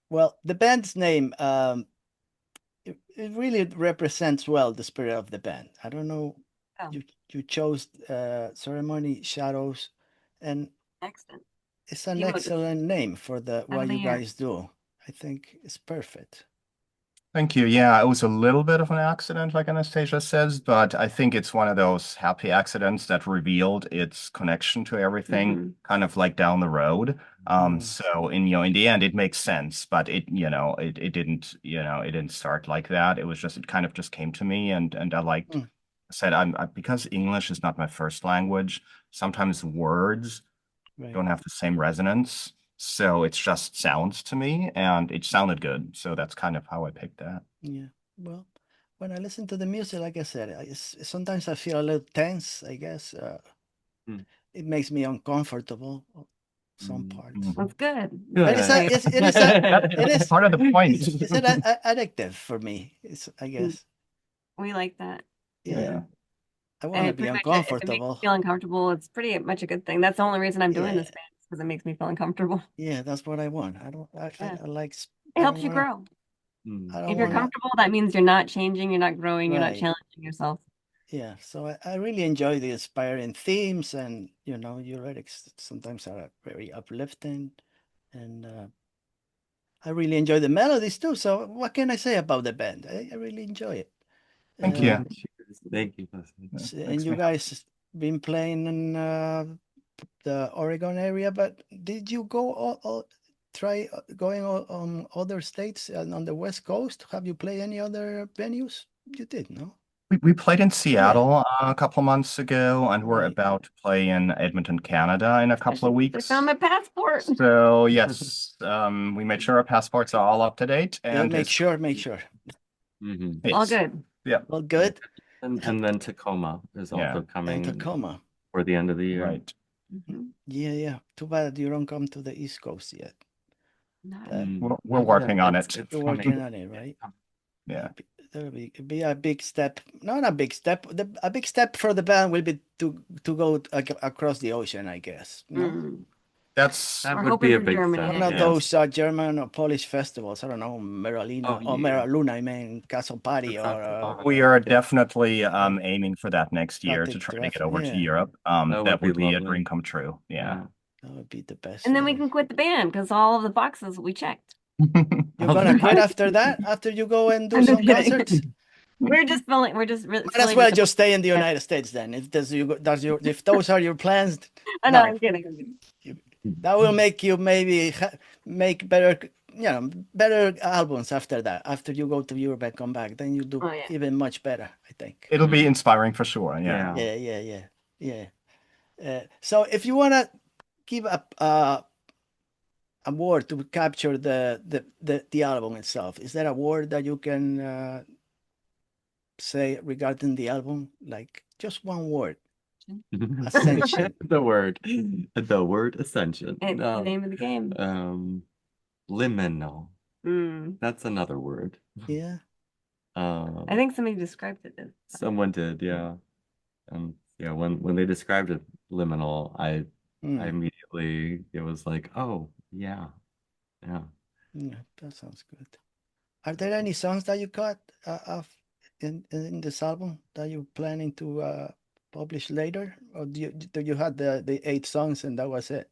Well, the band's name, it really represents well the spirit of the band. I don't know. Oh. You chose Ceremony Shadows, and Excellent. it's an You wrote this excellent name for what of the you year. guys do. I think it's perfect. Thank you. Yeah, it was a little bit of an accident, like Anastasia says, but I think it's one of those happy accidents that revealed its connection to everything kind of like down the road. So in the end, it makes sense, but it didn't start like that. It was just, it kind of just came to me and I liked, I said, because English is not my first language, sometimes words don't have the same resonance. So it's just sounds to me, and it sounded good. So that's kind of how I picked that. Yeah. Well, when I listen to the music, like I said, sometimes I feel a little tense, I guess. It makes me uncomfortable, some parts. That's good. But it is part of the point. It's an addictive for me. I guess. We like that. Yeah. I want to And be pretty much if it makes you uncomfortable. feel uncomfortable, it's pretty much a good thing. That's the only reason I'm doing Yeah. this band, because it makes me feel uncomfortable. Yeah, that's what I want. I Yeah. like. It helps you grow. I don't If you're want to. comfortable, that means you're not changing, you're not growing, you're not Right. challenging yourself. Yeah. So I really enjoy the inspiring themes, and your lyrics sometimes are very uplifting, and I really enjoy the melodies too. So what can I say about the band? I really enjoy it. Thank you. Thank you. And you guys been playing in the Oregon area, but did you go try going on other states and on the West Coast? Have you played any other venues? You did, no? We played in Seattle a couple months ago, and we're Right. about to play in Edmonton, Canada in a couple of I weeks. found my passport. So yes, we made sure our passports are all up to date, Yeah, and make sure. All good. Yeah. Well, good. And then Tacoma is also And coming Tacoma. for the end of the year. Right. Yeah. Too bad you don't come to the East Coast yet. We're working on it. You're working on it, right? Yeah. That'll be a big step. Not a big step. A big step for the band will be to go across the ocean, I guess. No? That We're would be a hoping for big Germany, step. One of Yeah. those German or Polish festivals. I don't know, Meralina or Meraluna, I mean, Castle Party or We are definitely aiming for that next year to Arctic try to Draft. get over to Yeah, Europe. That That would would be be a lovely. dream come true. Yeah. that would be the best. And then we can quit the band because all of the boxes we checked. You're gonna quit after that? After you go and do I'm just some kidding. concerts? We're just really Might as well just stay in the United States then. If if those are your plans, Oh, no, I'm kidding. that will make you maybe make better, better albums after that. After you go to Europe and come back, then you do even much better, I think. It'll be inspiring for sure. Yeah. Yeah. So if you wanna give a word to capture the album itself, is there a word that you can say regarding the album? Like just one word. Ascension. The word ascension. It's the name of the game. Liminal. That's another word. Yeah. I think somebody described it as. Someone did, yeah. Yeah, when they described it liminal, I immediately it was like, oh yeah. Yeah, that sounds good. Are there any songs that you cut in this album that you're planning to publish later, or do you had the 8 songs and that was it?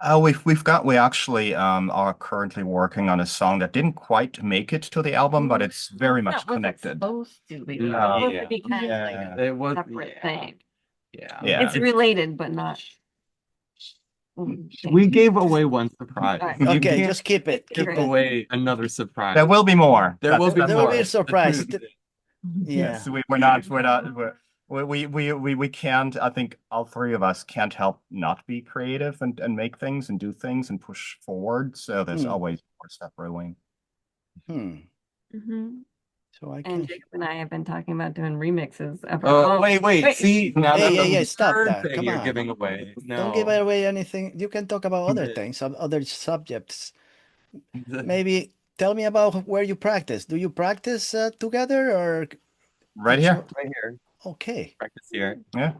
We actually are currently working on a song that didn't quite make it to the album, but it's very much That wasn't connected. supposed to be. Mm, It was supposed yeah. to be kind of like Yeah. a It was, separate thing. yeah. Yeah. It's related, but not. We gave away one surprise. All right. You Okay, can't just keep it. give Keep it. away another surprise. There will be more. There will be There will more. be a surprise. That's it. Yeah. Yes, we're not, we can't, I think all three of us can't help not be creative and make things and do things and push forward. So there's Hmm. always more stuff brewing. Hmm. Mhm. So I And can. Jacob and I have been talking about doing remixes of Oh, our own. wait. See, now Hey, that's hey, the hey, stop third that. thing Come you're on. giving away. Don't give No. away anything. You can talk about other things, some other subjects. The- Maybe tell me about where you practice. Do you practice together or Right each? here. Right here. Okay. Practice here. Yeah.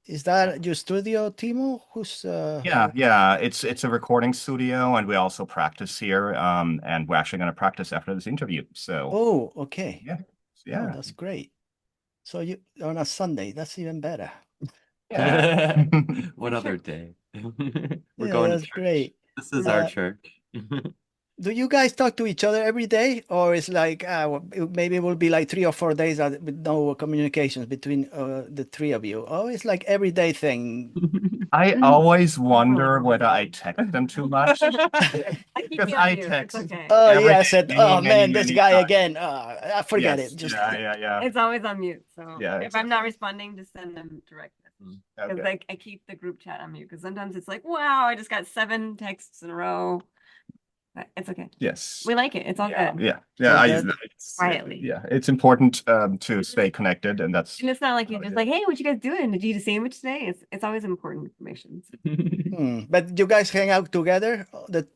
Is that your studio, Timo? Who's Yeah. It's a recording studio and we also practice here. And we're actually going to practice after this interview. So Oh, okay. yeah. Oh, Yeah. that's great. So you on a Sunday, that's even better. Yeah. One other day. We're Yeah, going to that's church. great. This is our Uh, church. do you guys talk to each other every day, or it's like maybe it will be like 3 or 4 days with no communications between the three of you? Oh, it's like everyday thing. I always wonder whether I text them too much. I keep Because you I on mute. It's text okay. Oh every yeah, I day, said, many, oh many, man, this many guy times. again. I forget Yes. it. Just Yeah. It's always on mute. So Yeah, if I'm not responding, just send them direct message. Because Okay. like I keep the group chat on mute. Because sometimes it's like, wow, I just got 7 texts in a row. But it's okay. Yes. We like it. It's all good. Yeah. So I, good. Quietly. yeah. It's important to stay connected, and that's And it's not like you're Oh, just yeah. like, hey, what you guys doing? Did you eat a sandwich today? It's always important information. But you guys hang out together the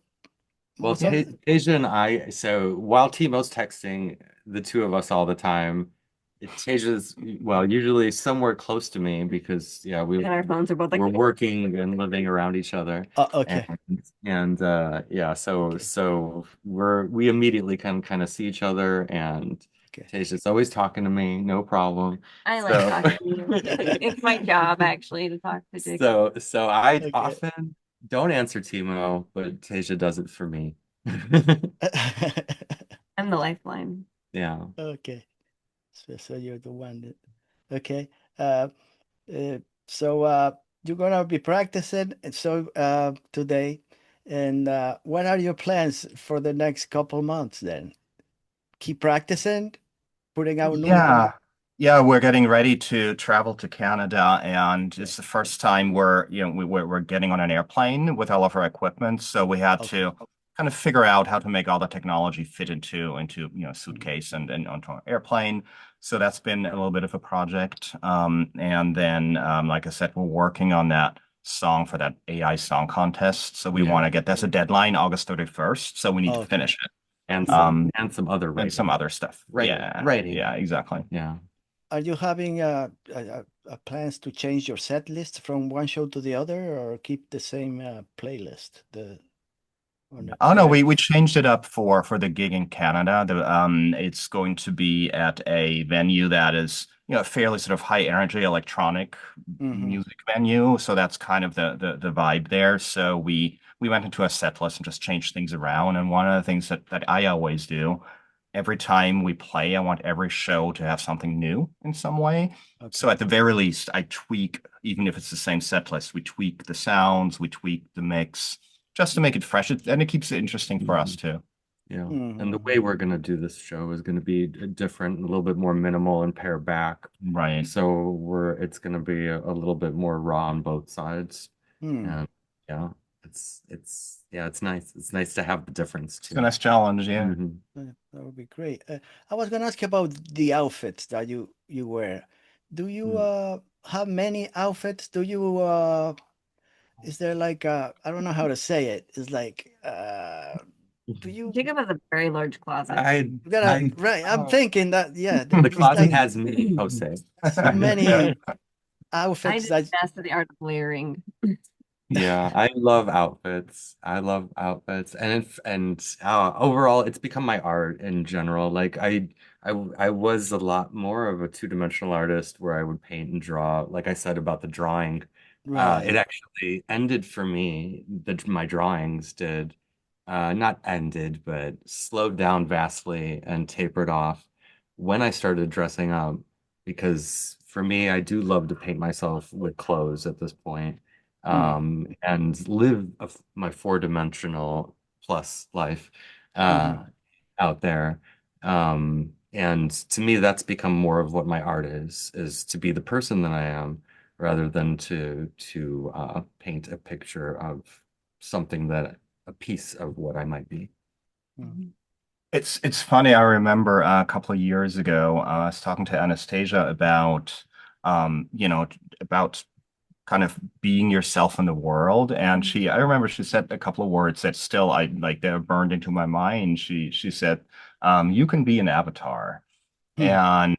Well, most of Tasia and I, so while Timo's texting the two of us all the time, Tasia's, well, usually somewhere close to me because, yeah, And our phones are both like, we're working and living around each other. okay. And yeah, so Okay. we immediately can kind of see each other, and Okay. Tasia's always talking to me, no problem. I like talking to you. It's my job actually to talk to Jacob. So I Okay. often don't answer Timo, but Tasia does it for me. I'm the lifeline. Yeah. Okay. So you're the one that okay. Uh, so you're gonna be practicing today, and what are your plans for the next couple months then? Keep practicing, putting out new. Yeah, we're getting ready to travel to Canada, and it's the first time we're getting on an airplane with all of our equipment. So we had Okay. to kind of figure out how to make all the technology fit into suitcase and onto an airplane. So that's been a little bit of a project. And then like I said, we're working on that song for that AI song contest. So we Yeah. want to get that's a deadline, August 31st. So we need to Okay. finish it. And some other And some writing. other stuff. Writing. Yeah, exactly. Yeah. Are you having plans to change your set list from one show to the other, or keep the same playlist? Oh no, we changed it up for the gig in Canada. It's going to be at a venue that is, a fairly sort of high energy electronic Mm-hmm. music venue. So that's kind of the vibe there. So we went into a set list and just changed things around. And one of the things that I always do, every time we play, I want every show to have something new in some way. So Okay. at the very least, I tweak, even if it's the same set list, we tweak the sounds, we tweak the mix just to make it fresh. And it keeps it interesting for us too. Yeah. Mm-hmm. And the way we're going to do this show is going to be different, a little bit more minimal and pare back. Right. So it's going to be a little bit more raw on both sides. Hmm. And yeah, it's nice. It's nice to have the difference It's a too. nice challenge, yeah. Mhm. That would be great. I was gonna ask you about the outfits that you wear. Do you have many outfits? Do you is there like I don't know how to say it. It's like do you Jacob has a very large closet. you gotta right? I'm thinking that yeah, The it's closet like has me, Jose. so many I outfits just that mastered the art of layering. Yeah, I love outfits. I love outfits, overall, it's become my art in general. Like I was a lot more of a two-dimensional artist where I would paint and draw. Like I said about the drawing Right. It actually ended for me. My drawings did not ended, but slowed down vastly and tapered off when I started dressing up. Because for me, I do love to paint myself with clothes at this point, and live my four-dimensional plus life Hmm. uh, out there. And to me, that's become more of what my art is to be the person that I am rather than to paint a picture of something that a piece of what I might be. Hmm. It's funny. I remember a couple of years ago, I was talking to Anastasia about, about kind of being yourself in the world. And I remember she said a couple of words that still I like they're burned into my mind. She said, "You can be an avatar." And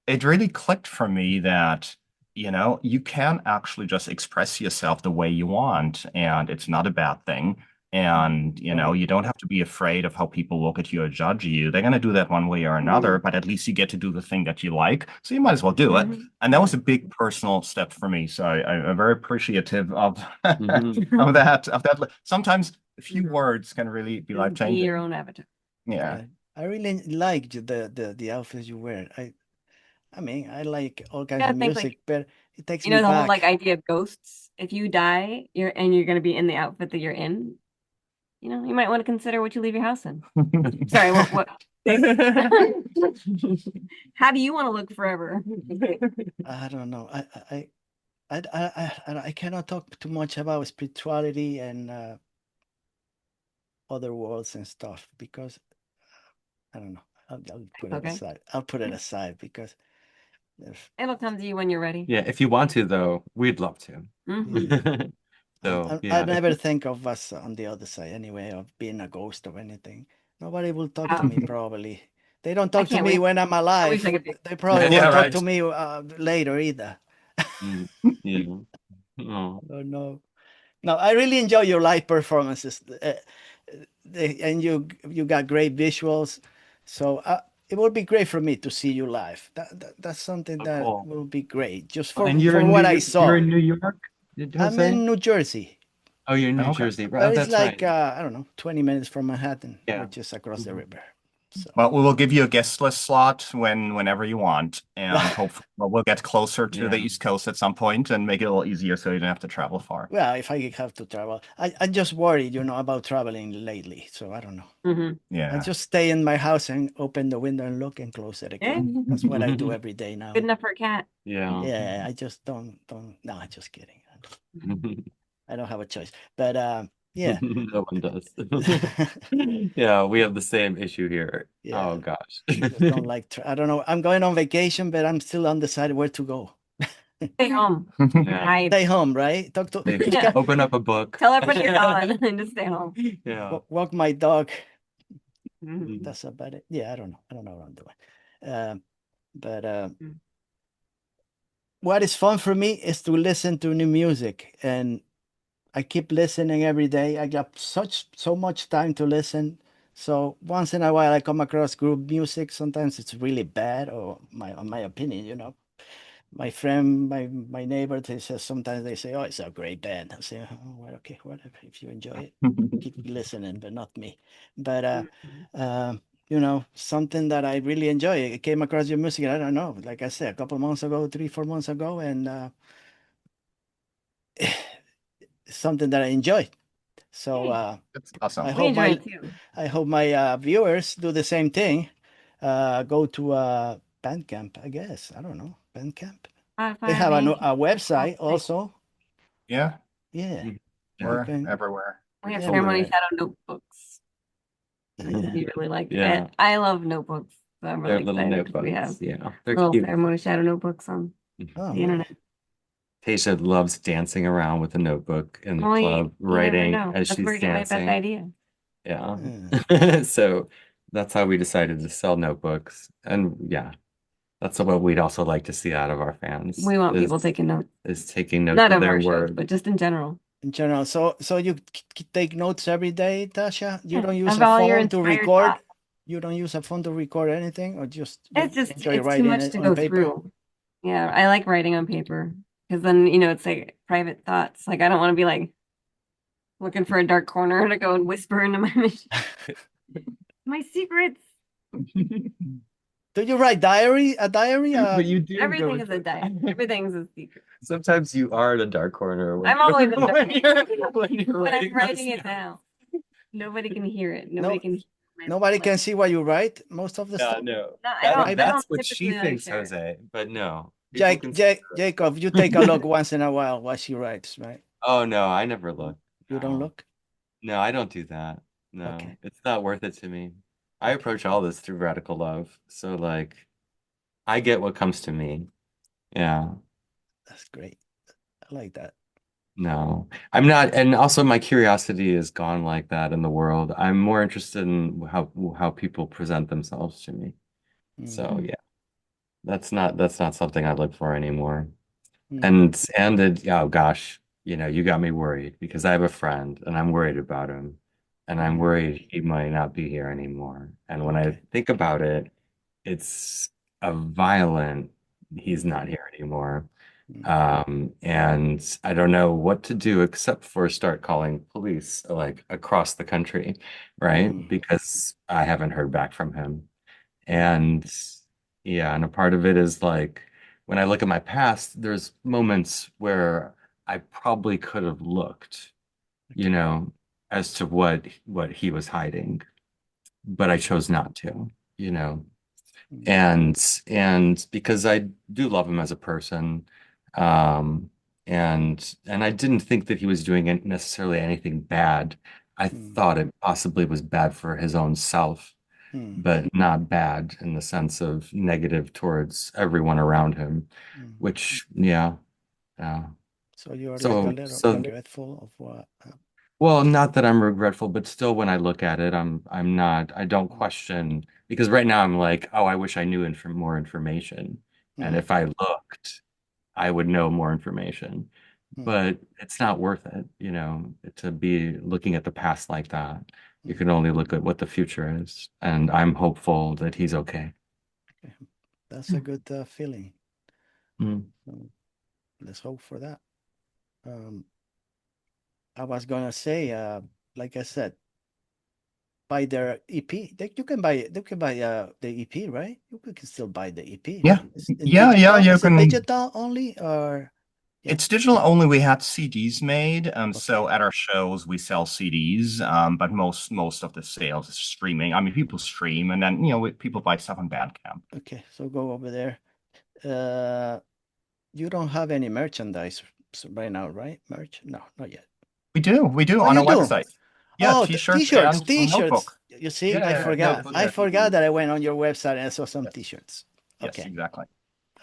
it really clicked for me that, you can actually just express yourself the way you want, and it's not a bad thing. And, Right. you don't have to be afraid of how people look at you or judge you. They're going to do that one way or another, but at least you get to do the thing that you like. So you might as well do it. And that was a Right. big personal step for me. So I'm very appreciative of Mhm. of that. Sometimes a few words can really be Just be your life-changing. own avatar. Yeah. Right. I really like the outfits you wear. I mean, I like all kinds Yeah, of think like music, but it takes you me know the whole like back. idea of ghosts. If you die, you're gonna be in the outfit that you're in. You might want to consider what you leave your house in. Sorry, what? How do you want to look forever? I don't know. I cannot talk too much about spirituality and other worlds and stuff because I don't know. I'll put it Okay, aside. I'll put it aside because there's, it'll come to you when you're ready. Yeah, if you want to, though, we'd love to. Hmm. yeah. So, I yeah, if never you, think of us on the other side anyway, of being a ghost or anything. Nobody will talk to Wow. me probably. They don't I talk to can't me wait. when I'm I wish I alive. could be. They probably Yeah, won't talk right. to me later either. mm, yeah. Oh. I don't know. No, I really enjoy your live performances, and you got great visuals. So it would be great for me to see you live. That's something Oh, that cool. will be great, just And for what I You're saw. in New York, I'm Jose? in New Jersey, Oh, you're in New Okay. Jersey. Oh, but it's that's like right. I don't know, 20 minutes from Manhattan, Yeah. which is across the Mhm. river. So, Well, we will give you a guest list slot whenever you want, and hopefully we'll get closer to the Yeah. East Coast at some point and make it a little easier so you don't have to travel far. well, if I have to travel, I just worried, about traveling lately. So I don't know. Hmm. I Yeah. just stay in my house and open the window and look and close it Yeah, again. That's what I do every day good now. enough for a cat. Yeah. Yeah, I just don't. No, I'm just kidding. I don't have a choice. But yeah, No one does. Yeah, we have the same issue here. yeah. Oh gosh. I just don't like. I don't know. I'm going on vacation, but I'm still undecided where to go. Stay home. Yeah. Hide. Stay home, right? Talk to. Yeah. Open up a book. Tell everybody you're gone and just stay home. Yeah. Walk my dog. Mhm. Mm. That's about it. Yeah, I don't know. I don't know what I'm doing. But what is fun for me is to listen to new music, and I keep listening every day. I got so much time to listen. So once in a while, I come across group music. Sometimes it's really bad, or my opinion. My friend, my neighbor, they say sometimes they say, "Oh, it's a great band." I say, "Oh, well, okay, whatever. If you enjoy it, keep listening, but not me." But something that I really enjoy. I came across your music. I don't know, like I said, a couple months ago, 3, 4 months ago, and something that I enjoy. So Hey, That's awesome. we enjoy it too. I hope my viewers do the same thing. Go to Bandcamp, I guess. I don't know, Bandcamp. They Spotify, have a Bandcamp, all website the things. also. Yeah, Yeah, Mhm. you Yeah. we're can. everywhere. We have Yeah, Ceremony everywhere. Shadow notebooks. Yeah. You really like Yeah. it. I love notebooks. So I'm They're really little excited. We have notebooks. Yeah. They're little cute. Ceremony Shadow notebooks on Oh, the really? internet. Tasha loves dancing around with a notebook in the Well, club, you never writing know. as That's where she's I get my best dancing. idea. Yeah. Yeah. So that's how we decided to sell notebooks. And yeah, that's what we'd also like to see out of our fans We want people is taking notes. is taking notes Not of of their our shows, word. but just in general. In general, so you take notes every day, Tasha? You Yeah, don't use of a all your phone to inspired record? thoughts. You don't use a phone to record anything, or just you It's just enjoy it's too writing much it to on go paper? through. Yeah, I like writing on paper. Because then, it's like private thoughts. Like, I don't want to be like looking for a dark corner to go and whisper into my my secrets. Do you write a diary? But you do go Everything is a into diary. Everything's a secret. Sometimes you are in a dark corner when I'm always in the when dark. when you're But I'm those writing it down. down. Nobody can hear it. Nobody can hear my Nobody like, can see what you write most of the No, stuff. no. No, I don't. I That's don't what she typically like thinks, share it. Jose. But no, people can see the rest. Jacob, you take a look once in a while what she writes, right? Oh no, I never look. You don't No. look? No, I don't do that. No, Okay. it's not worth it to me. I approach all this through radical love. So like I get what comes to me. Yeah. That's great. I like that. No, I'm not, and also my curiosity is gone like that in the world. I'm more interested in how people present themselves to me. So yeah, that's not something I look for anymore. Mm. And oh gosh, you got me worried because I have a friend and I'm worried about him, and I'm Mm. worried he might not be here anymore. And when I Okay. think about it, it's a violent, he's Mm. not here anymore. Mm. And I don't know what to do except for start calling police like across the country, right? Mm. Because I haven't heard back from him. And yeah, and a part of it is like when I look at my past, there's moments where I probably could have looked, you Okay. know, as to what he was hiding, but I chose not to, you know. Mm. And because I do love him as a person, um, and I didn't think that he was doing necessarily anything bad. I Mm. thought it possibly was bad for his own self, Mm. but not bad in the sense of negative towards everyone around him, Mm. which, yeah. So you are like a So, little so regretful of what? well, not that I'm regretful, but still when I look at it, I'm not, I don't Mm. question because right now I'm like, oh, I wish I knew more information. And Mm. if I looked, I would know more information. Mm. But it's not worth it, to be looking at the past like that. You Mm. can only look at what the future is. And I'm hopeful that he's okay. Okay. That's a good feeling. Mm. So let's hope for that. Um, I was gonna say, like I said, buy their EP. You can buy the EP, right? You can still buy the EP. Yeah, It's in yeah, yeah. digital. You Is it can. digital only or yeah? It's digital only. We had CDs made, Okay. so at our shows we sell CDs, but most of the sales is streaming. I mean, people stream, and then people buy stuff on Bandcamp. Okay. So go over there. Uh, you don't have any merchandise right now, right? Merch? No, not yet. We do Oh, on you our do. website. Yeah, Oh, t-shirts t-shirts, and a t-shirts. notebook. You see, I Yeah, forgot. notebook. I Yeah. forgot that I went on your website and I saw some Yes, t-shirts. yes, Okay. exactly.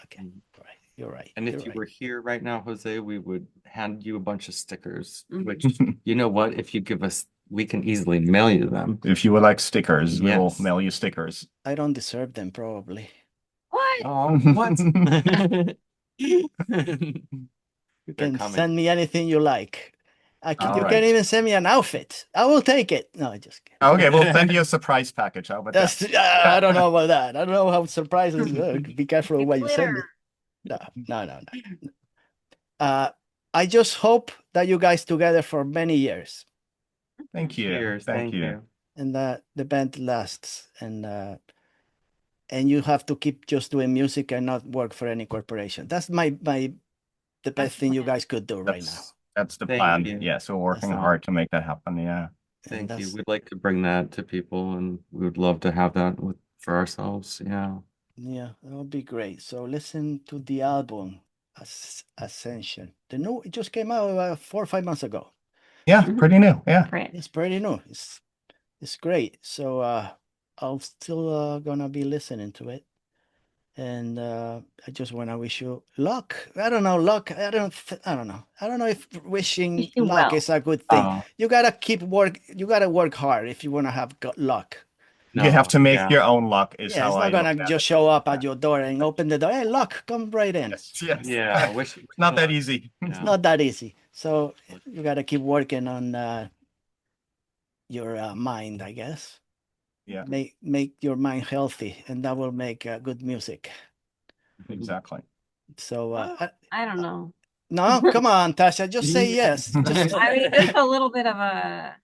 Okay. All right. You're right. And You're if you right. were here right now, Jose, we would hand you a bunch of stickers, Mhm. which, you know what? If you give us, we can easily mail you them. If you would like stickers, we will Yes. mail you stickers. I don't deserve them probably. What? Oh, what? You They're can coming. send me anything you like. All You right. can even send me an outfit. I will take it. No, I just kidding. Okay, we'll send you a surprise package. How about that? I don't know about that. I don't know how surprises work. Be careful of what you send me. Glitter. No. I just hope that you guys together for many years Thank you. Cheers. Thank Thank you. you. and that the band lasts and you have to keep just doing music and not work for any corporation. That's the best thing you guys could do right now. That's the Thank plan. you. Yeah, so we're working That's- hard to make that happen. Yeah. And Thank you. that's We'd like to bring that to people, and we would love to have that for ourselves. Yeah. yeah, that would be great. So listen to the album Ascension. It just came out 4 or 5 months ago. Yeah, Mhm. pretty new. Yeah. Correct. It's pretty new. It's great. So I'll still gonna be listening to it. And I just want to wish you luck. I don't know, luck. I don't know. I don't know if wishing Wish you luck well. is a good thing. Oh, You gotta keep work. You gotta work hard if you want to have luck. You have no. to make Yeah. your own luck, is Yeah, how it's I not look gonna at just it. show up at your door and open the door. Hey, luck, come right in. Yes. Yeah. Wish Not that luck. easy. It's Yeah. not that easy. So you gotta keep working on your mind, I guess. Yeah, Make your mind healthy, and that will make good music. exactly. So I don't know. No, come on, Tasha, just say yes. Just I mean, just a little bit of a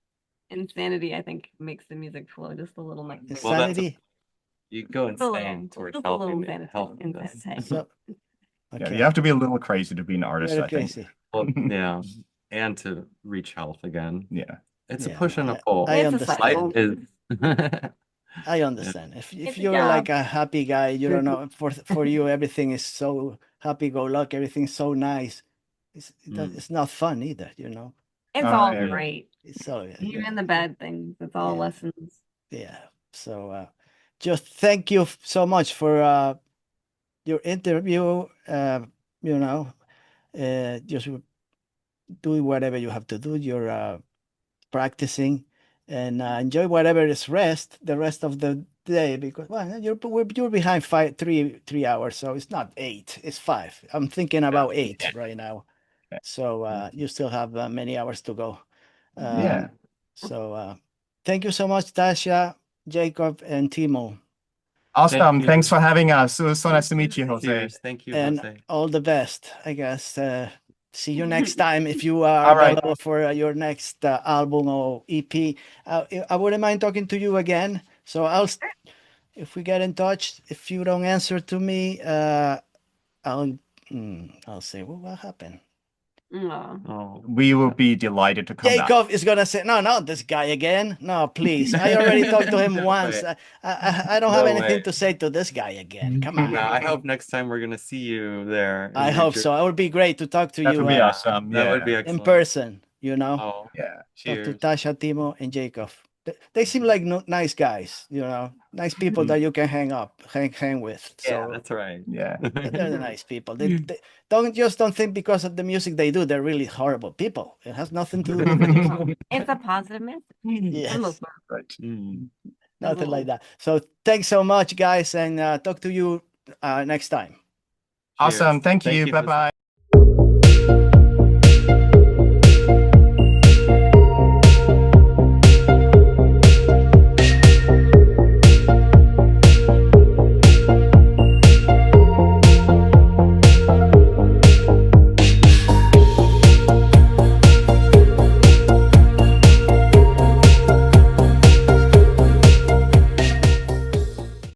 insanity, I think, makes the music flow just a little nicer. Well, that's insanity. you go Just a little, insane towards just a little helping insanity. helping this. So Yeah, okay, you have to be a little crazy to be an artist, very I think. crazy. Well, yeah, and to reach health again. Yeah. It's a Yeah, push and a I- pull. I It's a understand. cycle. Life is I understand. If It's a you're like job. a happy guy, you don't know for you everything is so happy go lucky, everything's so nice. It's not fun either, you know. It's Oh, all yeah. great. It's so Even the bad things. It's all Yeah. lessons. yeah. So just thank you so much for your interview. You know, just doing whatever you have to do. You're practicing and enjoy whatever is the rest of the day because well you're behind 3 hours, so it's not 8, it's 5. I'm thinking about 8 right now, so you still have many hours to go. Yeah. So thank you so much, Tasha, Jacob, and Timo, Awesome. you. Thanks for having us. It was so nice to meet you, Jose. Cheers. Thank you, and Jose. all the best, I guess. See you next time if you are All right. available for your next album or EP. I wouldn't mind talking to you again. So if we get in touch, if you don't answer to me, I'll say, well, what happened? Aw. Oh, We will be delighted to come back. Jacob is gonna say, no, not this guy again. No, please. I already talked to him No once. way. I don't have No anything way. to say to this guy again. Come on. No, I hope next time we're gonna see you there. I hope so. It would be great to talk to That you would be awesome. That would be Yeah. in excellent. person, you know. Oh, Yeah. Talk to cheers. Tasha, Timo, and Jacob. They seem like nice guys, you know, nice people that you can hang with. Yeah, So that's right. Yeah. they're the nice people. They don't think because of the music they do, they're really horrible people. It has nothing to do with the music. It's a positive message. For the Yes, most part. Right. Mm. nothing like that. So thanks so much, guys, and talk to you next time. Awesome. Cheers. Thank you. Thank you, Jose. Bye-bye.